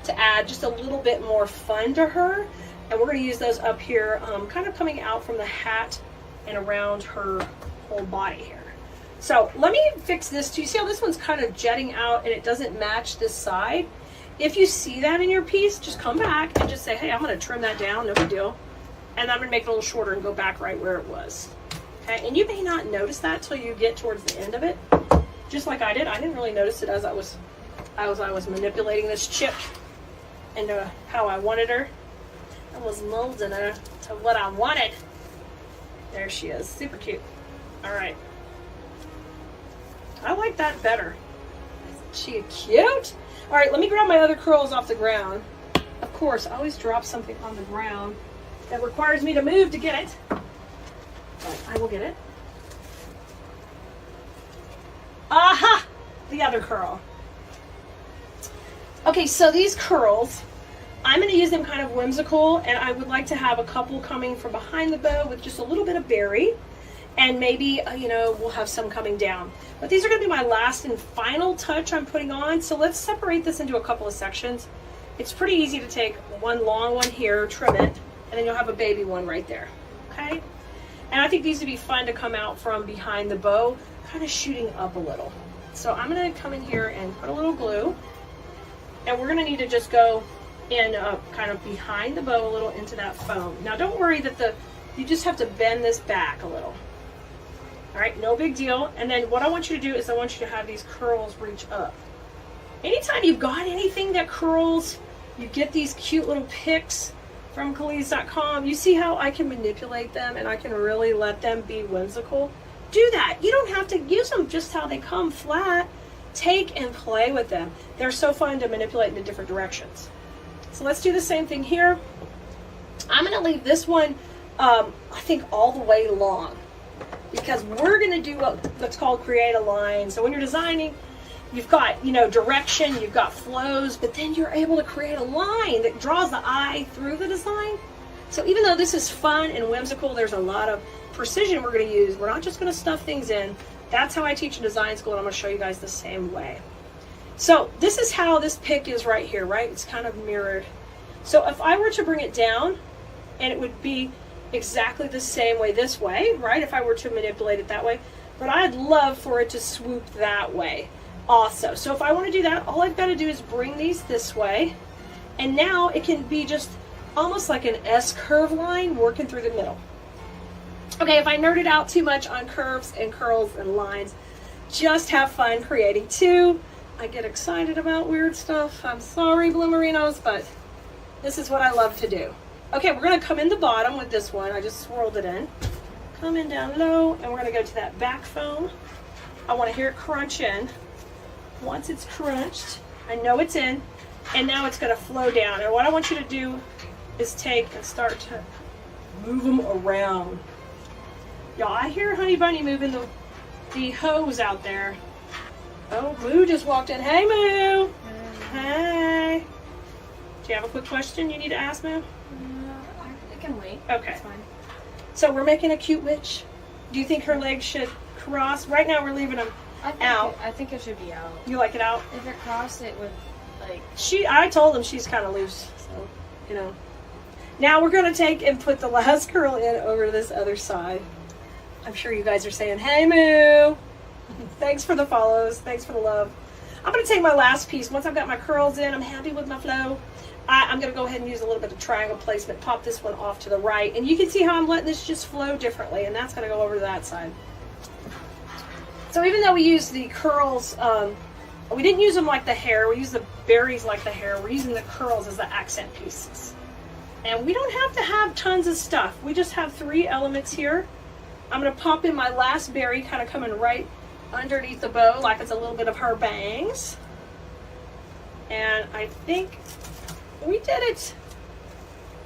to add just a little bit more fun to her. And we're going to use those up here, kind of coming out from the hat and around her whole body here. So let me fix this too. See how this one's kind of jetting out and it doesn't match this side? If you see that in your piece, just come back and just say, hey, I'm going to trim that down, no big deal. And I'm going to make it a little shorter and go back right where it was. Okay, and you may not notice that till you get towards the end of it. Just like I did. I didn't really notice it as I was manipulating this chip into how I wanted her. I was molding her to what I wanted. There she is. Super cute. Alright. I like that better. Isn't she cute? Alright, let me grab my other curls off the ground. Of course, I always drop something on the ground that requires me to move to get it. But I will get it. Aha! The other curl. Okay, so these curls, I'm going to use them kind of whimsical, and I would like to have a couple coming from behind the bow with just a little bit of berry, and maybe, we'll have some coming down. But these are going to be my last and final touch I'm putting on, so let's separate this into a couple of sections. It's pretty easy to take one long one here, trim it, and then you'll have a baby one right there, okay? And I think these would be fun to come out from behind the bow, kind of shooting up a little. So I'm going to come in here and put a little glue, and we're going to need to just go in kind of behind the bow a little into that foam. Now don't worry that you just have to bend this back a little. Alright, no big deal. And then what I want you to do is I want you to have these curls reach up. Anytime you've got anything that curls, you get these cute little pics from Khalees.com. You see how I can manipulate them and I can really let them be whimsical? Do that. You don't have to use them just how they come flat. Take and play with them. They're so fun to manipulate in different directions. So let's do the same thing here. I'm going to leave this one, I think, all the way long. Because we're going to do what's called create a line. So when you're designing, you've got, direction, you've got flows, but then you're able to create a line that draws the eye through the design. So even though this is fun and whimsical, there's a lot of precision we're going to use. We're not just going to stuff things in. That's how I teach in design school, and I'm going to show you guys the same way. So this is how this pick is right here, right? It's kind of mirrored. So if I were to bring it down, and it would be exactly the same way this way, right? If I were to manipulate it that way. But I'd love for it to swoop that way also. So if I want to do that, all I've got to do is bring these this way. And now it can be just almost like an S-curve line working through the middle. Okay, if I nerded out too much on curves and curls and lines, just have fun creating too. I get excited about weird stuff. I'm sorry, Bloomerinos, but this is what I love to do. Okay, we're going to come in the bottom with this one. I just swirled it in. Come in down low, and we're going to go to that back foam. I want to hear it crunch in. Once it's crunched, I know it's in, and now it's going to flow down. And what I want you to do is take and start to move them around. Y'all, I hear Honey Bunny moving the hose out there. Oh, Moo just walked in. Hey, Moo. Hey. Do you have a quick question you need to ask, Moo? I can wait. Okay. It's fine. So we're making a cute witch. Do you think her legs should cross. Right now we're leaving them out. I think it should be out. You like it out? If it crossed, it would, like... I told him she's kind of loose, so, you know. Now we're going to take and put the last curl in over this other side. I'm sure you guys are saying, hey, Moo. Thanks for the follows. Thanks for the love. I'm going to take my last piece. Once I've got my curls in, I'm happy with my flow. I'm going to go ahead and use a little bit of triangle placement. Pop this one off to the right. And you can see how I'm letting this just flow differently. And that's going to go over to that side. So even though we use the curls, we didn't use them like the hair. We use the berries like the hair. We're using the curls as the accent pieces. And we don't have to have tons of stuff. We just have 3 elements here. I'm going to pop in my last berry, kind of coming right underneath the bow like it's a little bit of her bangs. And I think we did it.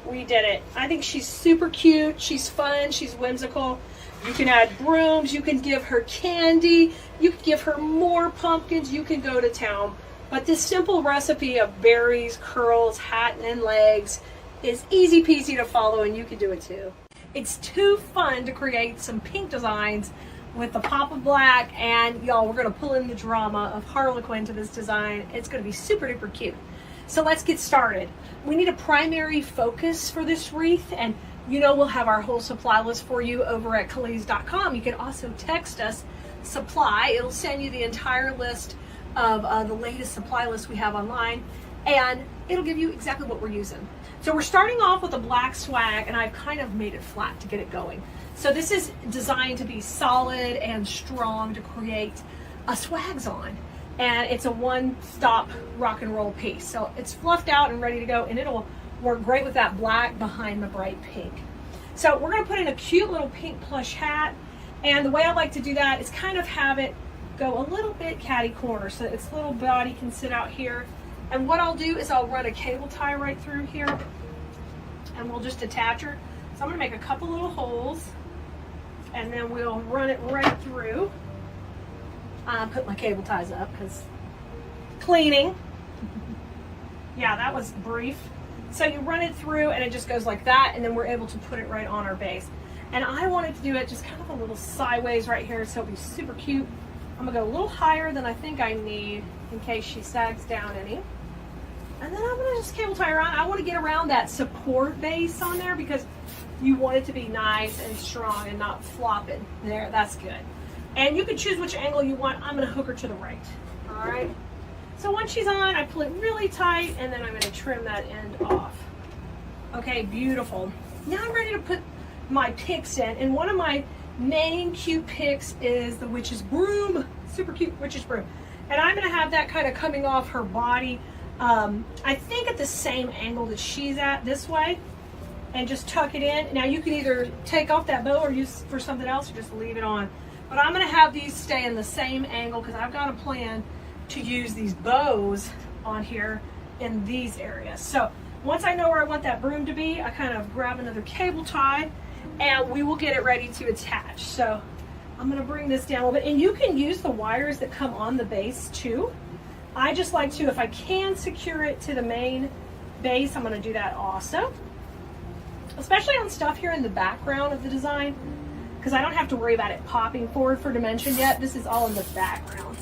We did it. I think she's super cute. She's fun. She's whimsical. You can add brooms. You can give her candy. You can give her more pumpkins. You can go to town. But this simple recipe of berries, curls, hat, and legs is easy peasy to follow, and you can do it too. It's too fun to create some pink designs with the pop of black, and y'all, we're going to pull in the drama of Harlequin to this design. It's going to be super duper cute. So let's get started. We need a primary focus for this wreath, and you know we'll have our whole supply list for you over at Khalees.com. You can also text us supply. It'll send you the entire list of the latest supply list we have online, and it'll give you exactly what we're using. So we're starting off with a black swag, and I've kind of made it flat to get it going. So this is designed to be solid and strong to create a swags on. And it's a one-stop rock and roll piece. So it's fluffed out and ready to go, and it'll work great with that black behind the bright pink. So we're gonna put in a cute little pink plush hat. And the way I like to do that is kind of have it go a little bit catty corner so that its little body can sit out here. And what I'll do is I'll run a cable tie right through here, and we'll just attach her. So I'm gonna make a couple little holes, and then we'll run it right through. Put my cable ties up because cleaning. Yeah, that was brief. So you run it through and it just goes like that, and then we're able to put it right on our base. And I wanted to do it just kind of a little sideways right here, so it'll be super cute. I'm gonna go a little higher than I think I need in case she sags down any. And then I'm gonna just cable tie around. I want to get around that support base on there because you want it to be nice and strong and not flopping. There, that's good. And you can choose which angle you want. I'm gonna hook her to the right. All right. So once she's on, I pull it really tight, and then I'm gonna trim that end off. Okay, beautiful. Now I'm ready to put my picks in, and one of my main cute picks is the witch's broom. Super cute witch's broom. And I'm gonna have that kind of coming off her body. I think at the same angle that she's at this way, and just tuck it in. Now you can either take off that bow or use for something else, or just leave it on. But I'm gonna have these stay in the same angle because I've got a plan to use these bows on here in these areas. So once I know where I want that broom to be, I kind of grab another cable tie, and we will get it ready to attach. So I'm gonna bring this down a little bit, and you can use the wires that come on the base too. I just like to, if I can secure it to the main base, I'm gonna do that also. Especially on stuff here in the background of the design, because I don't have to worry about it popping forward for dimension yet. This is all in the background.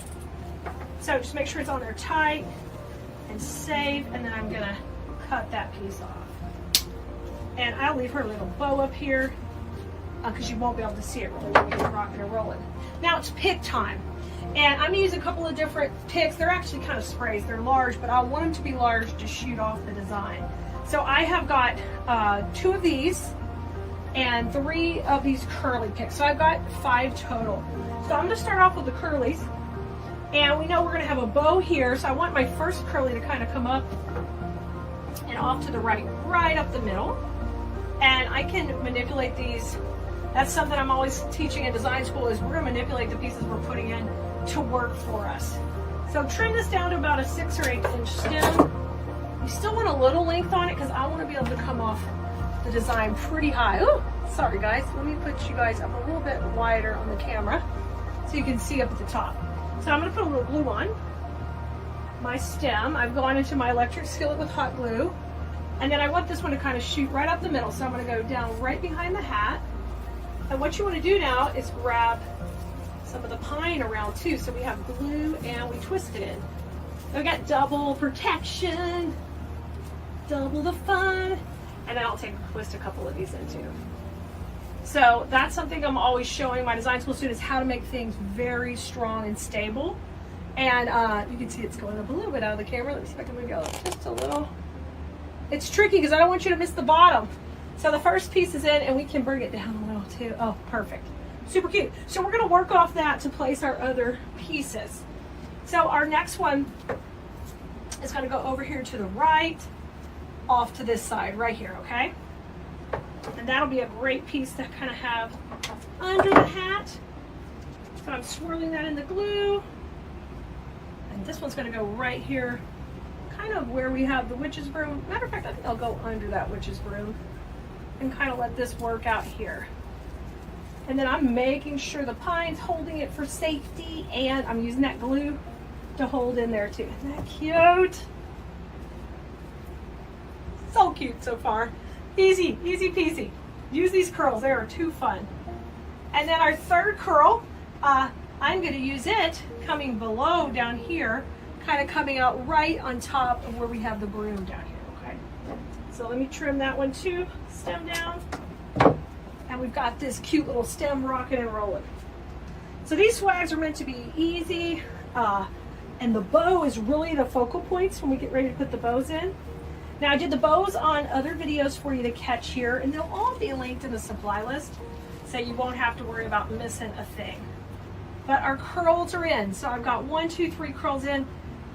So just make sure it's on there tight and safe, and then I'm gonna cut that piece off. And I'll leave her little bow up here because you won't be able to see it really when you're rocking and rolling. Now it's pick time. And I'm gonna use a couple of different picks. They're actually kind of sprays. They're large, but I want them to be large to shoot off the design. So I have got 2 of these and 3 of these curly picks. So I've got 5 total. So I'm gonna start off with the curlies. And we know we're gonna have a bow here. So I want my first curly to kind of come up and off to the right, right up the middle. And I can manipulate these. That's something I'm always teaching in design school, is we're gonna manipulate the pieces we're putting in to work for us. So trim this down to about a 6 or 8 inch stem. You still want a little length on it because I want to be able to come off the design pretty high. Oh, sorry guys. Let me put you guys up a little bit wider on the camera so you can see up at the top. So I'm going to put a little glue on my stem. I've gone into my electric skillet with hot glue. And then I want this one to kind of shoot right up the middle. So I'm going to go down right behind the hat. And what you want to do now is grab some of the pine around too. So we have glue and we twist it in. We got double protection, double the fun, and then I'll twist a couple of these in too. So that's something I'm always showing my design school students, how to make things very strong and stable. And you can see it's going up a little bit out of the camera. Let me see if I can move you out just a little. It's tricky because I don't want you to miss the bottom. So the first piece is in and we can bring it down a little too. Oh, perfect. Super cute. So we're going to work off that to place our other pieces. So our next one is going to go over here to the right, off to this side right here, okay? And that'll be a great piece to kind of have under the hat. So I'm swirling that in the glue. And this one's going to go right here, kind of where we have the witch's broom. Matter of fact, I think I'll go under that witch's broom and kind of let this work out here. And then I'm making sure the pine's holding it for safety, and I'm using that glue to hold in there too. Isn't that cute? So cute so far. Easy, easy peasy. Use these curls, they are too fun. And then our third curl, I'm going to use it coming below down here, kind of coming out right on top of where we have the broom down here, okay? So let me trim that one too, stem down. And we've got this cute little stem rocking and rolling. So these swags are meant to be easy, and the bow is really the focal points when we get ready to put the bows in. Now I did the bows on other videos for you to catch here, and they'll all be linked in the supply list, so you won't have to worry about missing a thing. But our curls are in. So I've got 1, 2, 3 curls in.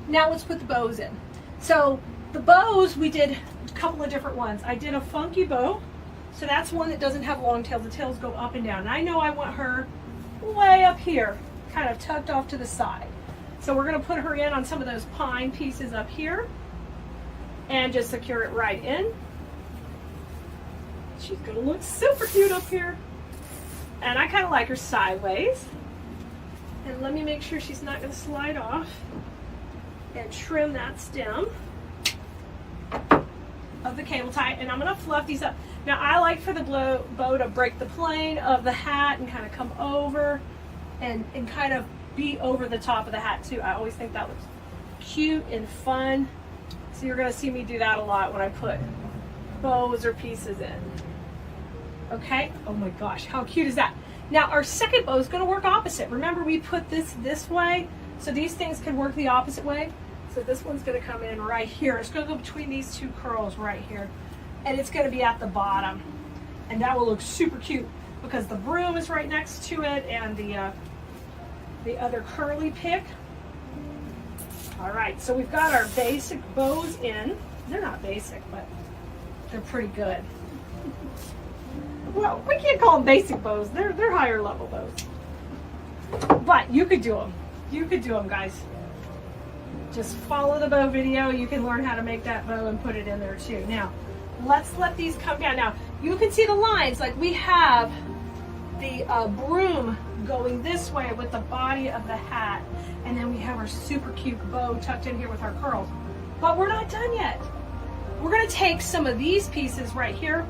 Now let's put the bows in. So the bows, we did a couple of different ones. I did a funky bow. So that's one that doesn't have long tails. The tails go up and down. And I know I want her way up here, kind of tucked off to the side. So we're going to put her in on some of those pine pieces up here and just secure it right in. She's going to look super cute up here. And I kind of like her sideways. And let me make sure she's not going to slide off. And trim that stem of the cable tie. And I'm going to fluff these up. Now I like for the bow to break the plane of the hat and kind of come over and kind of be over the top of the hat too. I always think that looks cute and fun. So you're going to see me do that a lot when I put bows or pieces in. Okay? Oh my gosh, how cute is that? Now our second bow is going to work opposite. Remember we put this way, so these things can work the opposite way. So this one's going to come in right here. It's going to go between these two curls right here. And it's going to be at the bottom. And that will look super cute because the broom is right next to it and the other curly pick. All right, so we've got our basic bows in. They're not basic, but they're pretty good. Well, we can't call them basic bows. They're higher level bows. But you could do them. You could do them, guys. Just follow the bow video. You can learn how to make that bow and put it in there too. Now, let's let these come down. Now, you can see the lines. Like we have the broom going this way with the body of the hat. And then we have our super cute bow tucked in here with our curls. But we're not done yet. We're going to take some of these pieces right here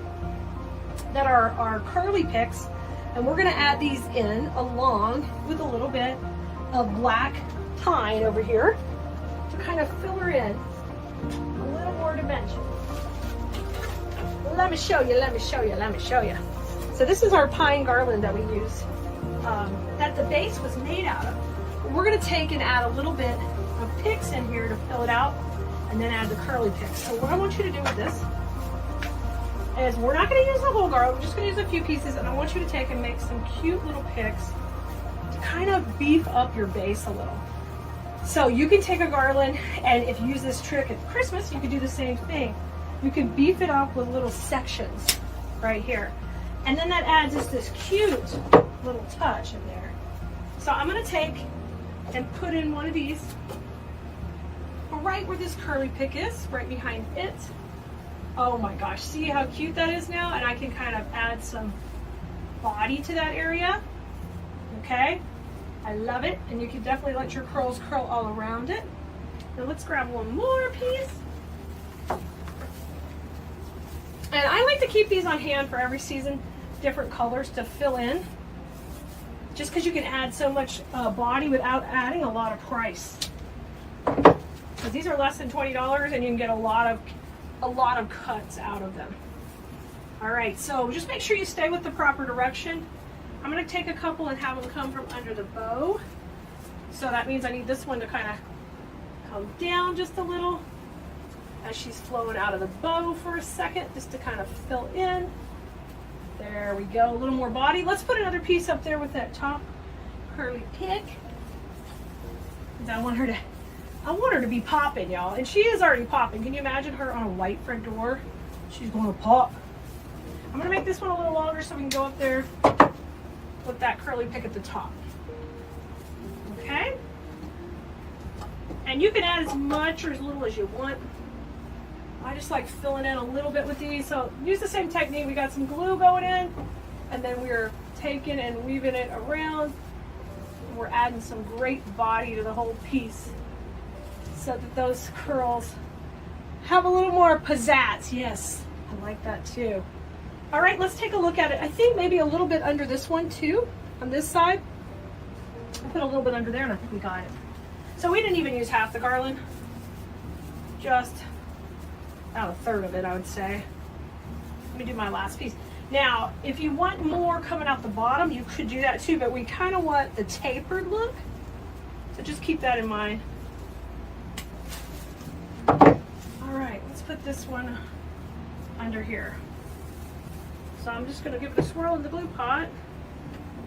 that are our curly picks, and we're going to add these in along with a little bit of black pine over here to kind of fill her in a little more dimension. Let me show you, let me show you, let me show you. So this is our pine garland that we use that the base was made out of. We're going to take and add a little bit of picks in here to fill it out, and then add the curly picks. So what I want you to do with this is we're not going to use the whole garland, we're just going to use a few pieces, and I want you to take and make some cute little picks to kind of beef up your base a little. So you can take a garland, and if you use this trick at Christmas, you can do the same thing. You can beef it up with little sections right here. And then that adds just this cute little touch in there. So I'm going to take and put in one of these right where this curly pick is, right behind it. Oh my gosh, see how cute that is now? And I can kind of add some body to that area. Okay, I love it. And you can definitely let your curls curl all around it. Now let's grab one more piece. And I like to keep these on hand for every season, different colors to fill in. just because you can add so much body without adding a lot of price. Because these are less than $20 and you can get a lot of cuts out of them. All right, so just make sure you stay with the proper direction. I'm going to take a couple and have them come from under the bow. So that means I need this one to kind of come down just a little as she's flowing out of the bow for a second, just to kind of fill in. There we go, a little more body. Let's put another piece up there with that top curly pick. I want her to be popping, y'all. And she is already popping. Can you imagine her on a white front door? She's going to pop. I'm going to make this one a little longer so we can go up there with that curly pick at the top. Okay? And you can add as much or as little as you want. I just like filling in a little bit with these. So use the same technique. We got some glue going in, and then we're taking and weaving it around. We're adding some great body to the whole piece so that those curls have a little more pizzazz. Yes, I like that too. All right, let's take a look at it. I think maybe a little bit under this one too, on this side. I put a little bit under there and I think we got it. So we didn't even use half the garland, just about a third of it, I would say. Let me do my last piece. Now, if you want more coming out the bottom, you could do that too, but we kind of want the tapered look. So just keep that in mind. All right, let's put this one under here. So I'm just gonna give it a swirl in the glue pot.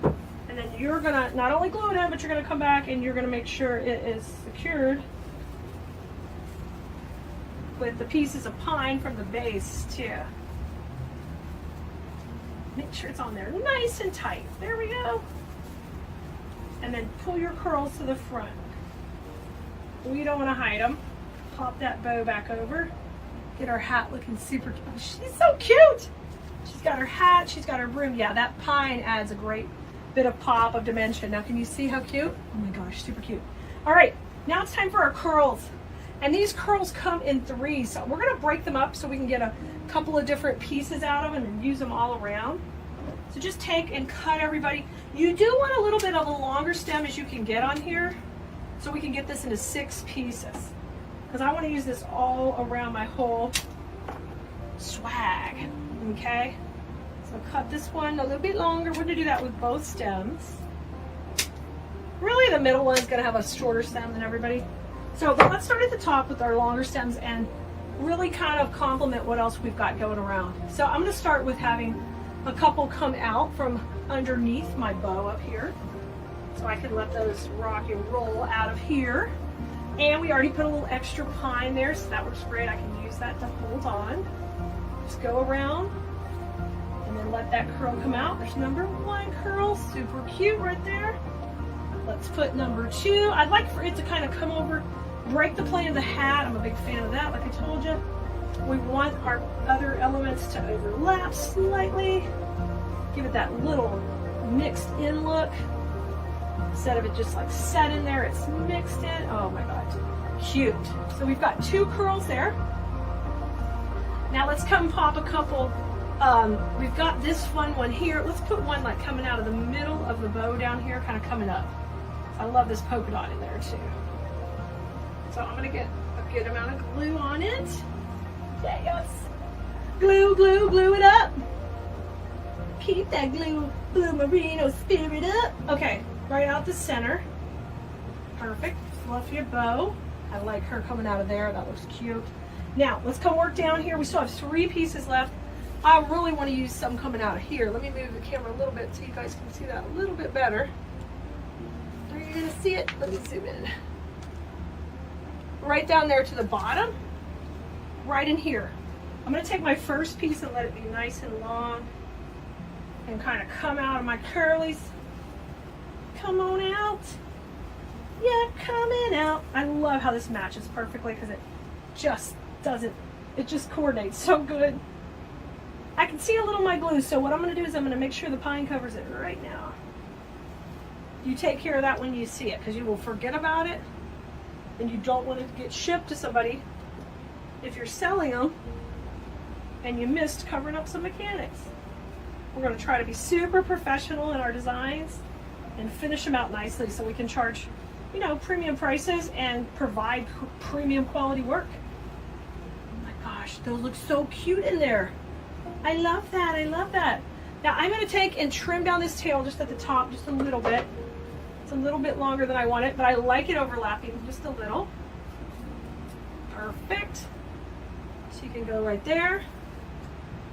And then you're gonna not only glue it in, but you're gonna come back and you're gonna make sure it is secured with the pieces of pine from the base too. Make sure it's on there nice and tight. There we go. And then pull your curls to the front. We don't want to hide them. Pop that bow back over. Get our hat looking super cute. She's so cute. She's got her hat, she's got her broom. Yeah, that pine adds a great bit of pop, of dimension. Now can you see how cute? Oh my gosh, super cute. All right, now it's time for our curls. And these curls come in threes, so we're gonna break them up so we can get a couple of different pieces out of them and use them all around. So just take and cut everybody. You do want a little bit of a longer stem as you can get on here, so we can get this into 6 pieces. Because I want to use this all around my whole swag, okay? So cut this one a little bit longer. We're gonna do that with both stems. Really, the middle one's gonna have a shorter stem than everybody. So, but let's start at the top with our longer stems and really kind of complement what else we've got going around. So I'm gonna start with having a couple come out from underneath my bow up here. So I can let those rock and roll out of here. And we already put a little extra pine there, so that works great. I can use that to hold on. Just go around and then let that curl come out. There's number 1 curl, super cute right there. Let's put number 2. I'd like for it to kind of come over, break the plane of the hat. I'm a big fan of that, like I told you. We want our other elements to overlap slightly. Give it that little mixed in look. Instead of it just like set in there, it's mixed in. Oh my God, cute. So we've got 2 curls there. Now let's come pop a couple. We've got this fun one here. Let's put one like coming out of the middle of the bow down here, kind of coming up. I love this polka dot in there too. So I'm gonna get a good amount of glue on it. Yes. Glue, glue, glue it up. Keep that blue merino spirit up. Okay, right out the center. Perfect. Fluff your bow. I like her coming out of there. That looks cute. Now, let's come work down here. We still have 3 pieces left. I really want to use some coming out of here. Let me move the camera a little bit so you guys can see that a little bit better. Are you going to see it? Let me zoom in. Right down there to the bottom. Right in here. I'm going to take my first piece and let it be nice and long. And kind of come out of my curlies. Come on out. Yeah, coming out. I love how this matches perfectly because it just doesn't, it just coordinates so good. I can see a little of my glue, so what I'm going to do is I'm going to make sure the pine covers it right now. You take care of that when you see it, because you will forget about it, and you don't want it to get shipped to somebody if you're selling them and you missed covering up some mechanics. We're going to try to be super professional in our designs and finish them out nicely so we can charge, you know, premium prices and provide premium quality work. Oh my gosh, those look so cute in there. I love that, I love that. Now I'm gonna take and trim down this tail just at the top, just a little bit. It's a little bit longer than I want it, but I like it overlapping just a little. Perfect. So you can go right there.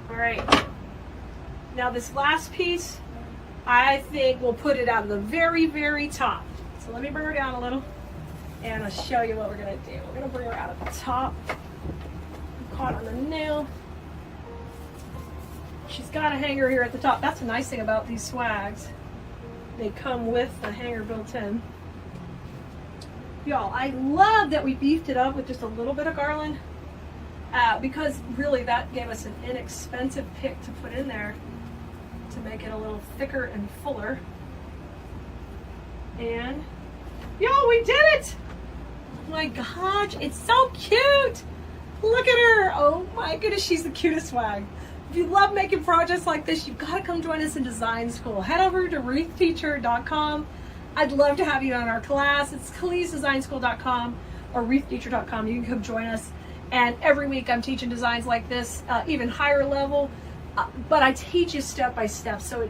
All right. Now this last piece, I think we'll put it out of the very, very top. So let me bring her down a little and I'll show you what we're gonna do. We're gonna bring her out of the top. I'm caught on the nail. She's got a hanger here at the top. That's the nice thing about these swags. They come with the hanger built in. Y'all, I love that we beefed it up with just a little bit of garland because really that gave us an inexpensive pick to put in there to make it a little thicker and fuller. And y'all, we did it! Oh my gosh, it's so cute! Look at her! Oh my goodness, she's the cutest swag. If you love making projects like this, you've got to come join us in design school. Head over to wreathteacher.com. I'd love to have you on our class. It's KhalizDesignSchool.com or wreathteacher.com. You can come join us. And every week I'm teaching designs like this, even higher level. But I teach you step by step, so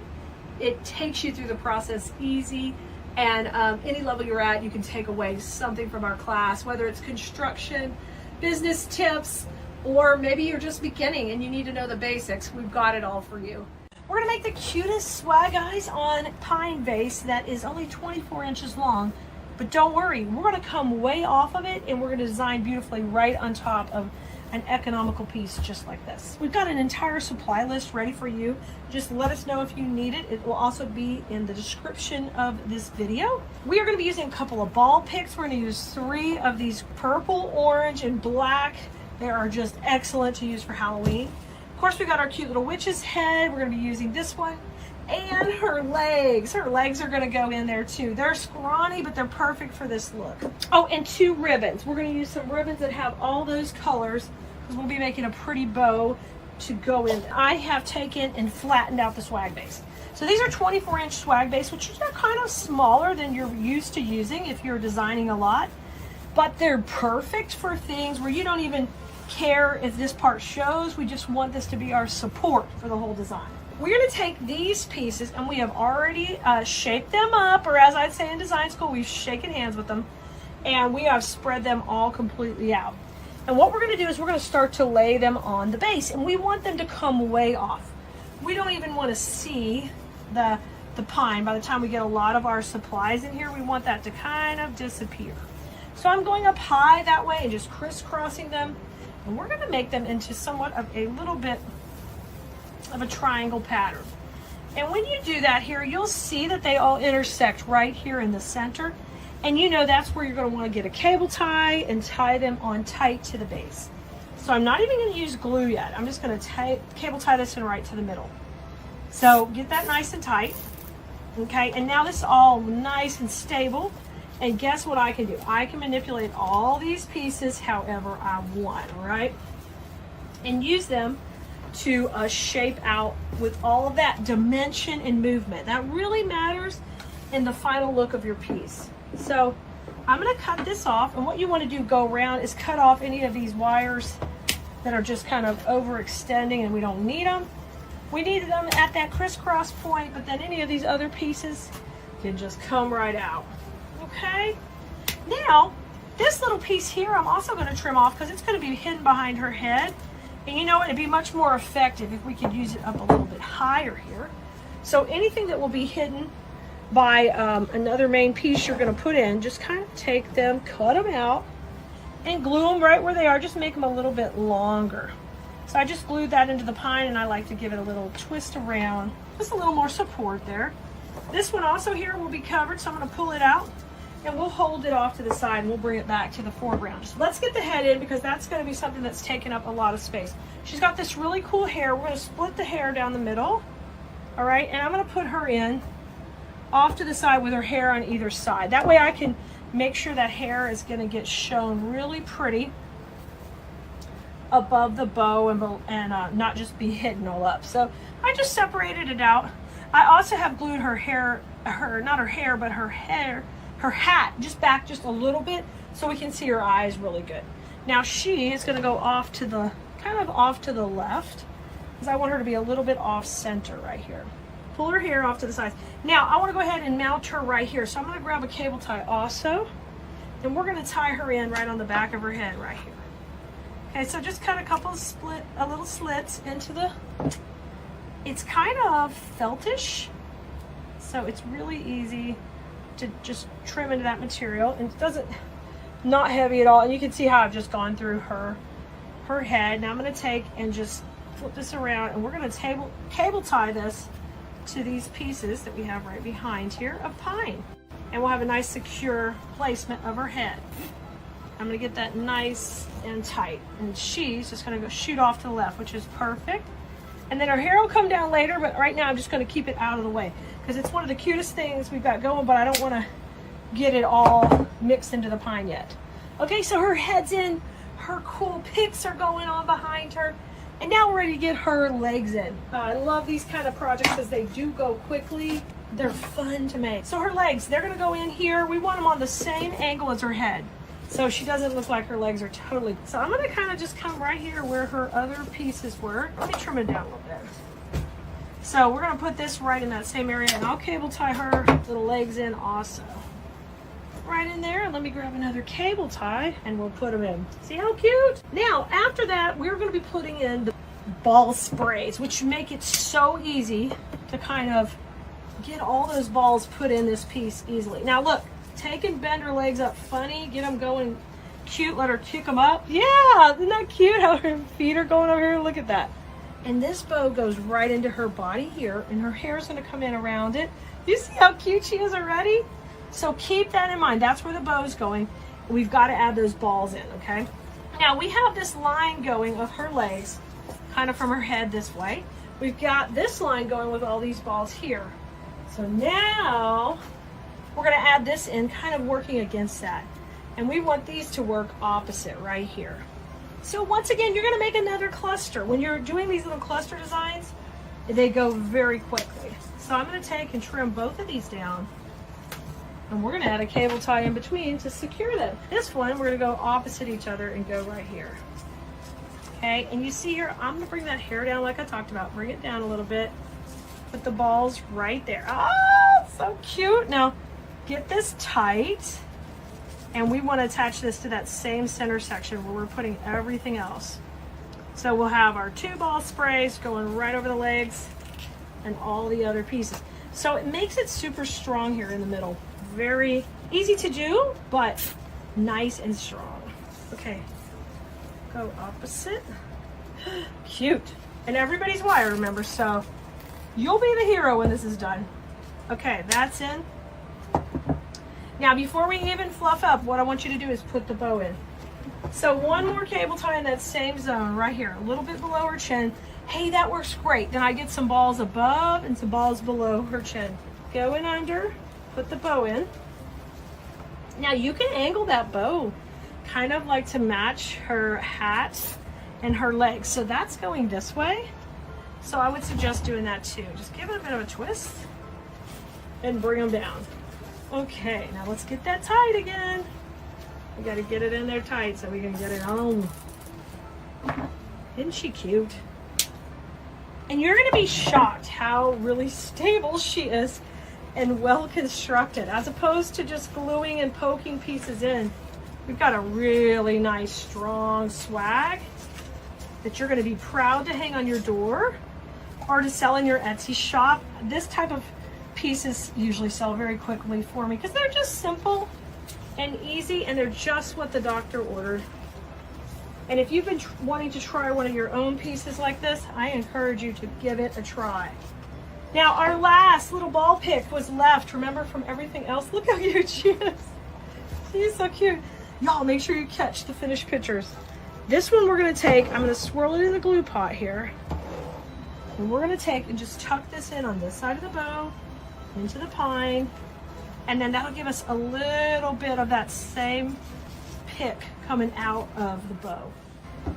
it takes you through the process easy. And any level you're at, you can take away something from our class, whether it's construction, business tips, or maybe you're just beginning and you need to know the basics. We've got it all for you. We're gonna make the cutest swag eyes on pine vase that is only 24 inches long. But don't worry, we're gonna come way off of it and we're gonna design beautifully right on top of an economical piece just like this. We've got an entire supply list ready for you. Just let us know if you need it. It will also be in the description of this video. We are gonna be using a couple of ball picks. We're gonna use 3 of these purple, orange, and black. They are just excellent to use for Halloween. Of course, we got our cute little witch's head. We're gonna be using this one. And her legs. Her legs are gonna go in there too. They're scrawny, but they're perfect for this look. Oh, and 2 ribbons. We're gonna use some ribbons that have all those colors because we'll be making a pretty bow to go in. I have taken and flattened out the swag base. So these are 24-inch swag base, which are kind of smaller than you're used to using if you're designing a lot. But they're perfect for things where you don't even care if this part shows. We just want this to be our support for the whole design. We're going to take these pieces and we have already shaped them up, or as I'd say in design school, we've shaken hands with them, and we have spread them all completely out. And what we're going to do is we're going to start to lay them on the base, and we want them to come way off. We don't even want to see the pine. By the time we get a lot of our supplies in here, we want that to kind of disappear. So I'm going up high that way and just crisscrossing them, and we're going to make them into somewhat of a little bit of a triangle pattern. And when you do that here, you'll see that they all intersect right here in the center. And you know that's where you're going to want to get a cable tie and tie them on tight to the base. So I'm not even going to use glue yet. I'm just going to cable tie this in right to the middle. So get that nice and tight. Okay, and now this is all nice and stable. And guess what I can do? I can manipulate all these pieces however I want, all right? And use them to shape out with all of that dimension and movement. That really matters in the final look of your piece. So I'm going to cut this off, and what you want to do go around is cut off any of these wires that are just kind of overextending and we don't need them. We need them at that crisscross point, but then any of these other pieces can just come right out. Okay? Now, this little piece here I'm also going to trim off because it's going to be hidden behind her head. And you know what, it'd be much more effective if we could use it up a little bit higher here. So anything that will be hidden by another main piece you're going to put in, just kind of take them, cut them out, and glue them right where they are. Just make them a little bit longer. So I just glued that into the pine, and I like to give it a little twist around. Just a little more support there. This one also here will be covered, so I'm going to pull it out, and we'll hold it off to the side, and we'll bring it back to the foreground. So let's get the head in, because that's going to be something that's taking up a lot of space. She's got this really cool hair. We're going to split the hair down the middle. All right, and I'm going to put her in off to the side with her hair on either side. That way I can make sure that hair is going to get shown really pretty above the bow and not just be hidden all up. So I just separated it out. I also have glued her hair, not her hair, but her hat just back just a little bit so we can see her eyes really good. Now she is going to go off to the, kind of off to the left, because I want her to be a little bit off center right here. Pull her hair off to the sides. Now I want to go ahead and mount her right here. So I'm going to grab a cable tie also, and we're going to tie her in right on the back of her head right here. Okay, so just cut a little slits into the, it's kind of feltish, so it's really easy to just trim into that material, and it doesn't, not heavy at all. And you can see how I've just gone through her head. Now I'm going to take and just flip this around, and we're going to cable tie this to these pieces that we have right behind here of pine, and we'll have a nice secure placement of her head. I'm going to get that nice and tight, and she's just going to go shoot off to the left, which is perfect. And then her hair will come down later, but right now I'm just going to keep it out of the way because it's one of the cutest things we've got going, but I don't want to get it all mixed into the pine yet. Okay, so her head's in, her cool picks are going on behind her, and now we're ready to get her legs in. I love these kind of projects because they do go quickly. They're fun to make. So her legs, they're going to go in here. We want them on the same angle as her head, so she doesn't look like her legs are totally. So I'm going to kind of just come right here where her other pieces were. Let me trim it down a little bit. So we're going to put this right in that same area, and I'll cable tie her little legs in also. Right in there, and let me grab another cable tie and we'll put them in. See how cute? Now, after that, we're going to be putting in the ball sprays, which make it so easy to kind of get all those balls put in this piece easily. Now look, take and bend her legs up funny, get them going cute, let her kick them up. Yeah, isn't that cute how her feet are going over here? Look at that. And this bow goes right into her body here, and her hair is going to come in around it. You see how cute she is already? So keep that in mind. That's where the bow's going. We've got to add those balls in, okay? Now we have this line going of her legs, kind of from her head this way. We've got this line going with all these balls here. So now we're going to add this in, kind of working against that. And we want these to work opposite right here. So once again, you're going to make another cluster. When you're doing these little cluster designs, they go very quickly. So I'm going to take and trim both of these down. And we're going to add a cable tie in between to secure them. This one, we're going to go opposite each other and go right here. Okay, and you see here, I'm going to bring that hair down like I talked about. Bring it down a little bit. Put the balls right there. Oh, so cute. Now, get this tight. And we want to attach this to that same center section where we're putting everything else. So we'll have our 2 ball sprays going right over the legs and all the other pieces. So it makes it super strong here in the middle. Very easy to do, but nice and strong. Okay, go opposite. Cute. And everybody's wire, remember, so you'll be the hero when this is done. Okay, that's in. Now before we even fluff up, what I want you to do is put the bow in. So one more cable tie in that same zone right here, a little bit below her chin. Hey, that works great. Then I get some balls above and some balls below her chin. Go in under, put the bow in. Now you can angle that bow kind of like to match her hat and her legs. So that's going this way. So I would suggest doing that too. Just give it a bit of a twist and bring them down. Okay, now let's get that tight again. We got to get it in there tight so we can get it on. Isn't she cute? And you're going to be shocked how really stable she is and well constructed, as opposed to just gluing and poking pieces in. We've got a really nice strong swag that you're going to be proud to hang on your door or to sell in your Etsy shop. This type of pieces usually sell very quickly for me because they're just simple and easy, and they're just what the doctor ordered. And if you've been wanting to try one of your own pieces like this, I encourage you to give it a try. Now our last little ball pick was left, remember, from everything else. Look how cute she is. She's so cute. Y'all make sure you catch the finished pictures. This one we're going to take, I'm going to swirl it in the glue pot here. And we're going to take and just tuck this in on this side of the bow, into the pine. And then that'll give us a little bit of that same pick coming out of the bow.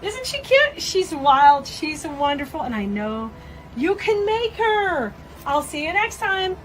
Isn't she cute? She's wild, she's wonderful, and I know you can make her. I'll see you next time.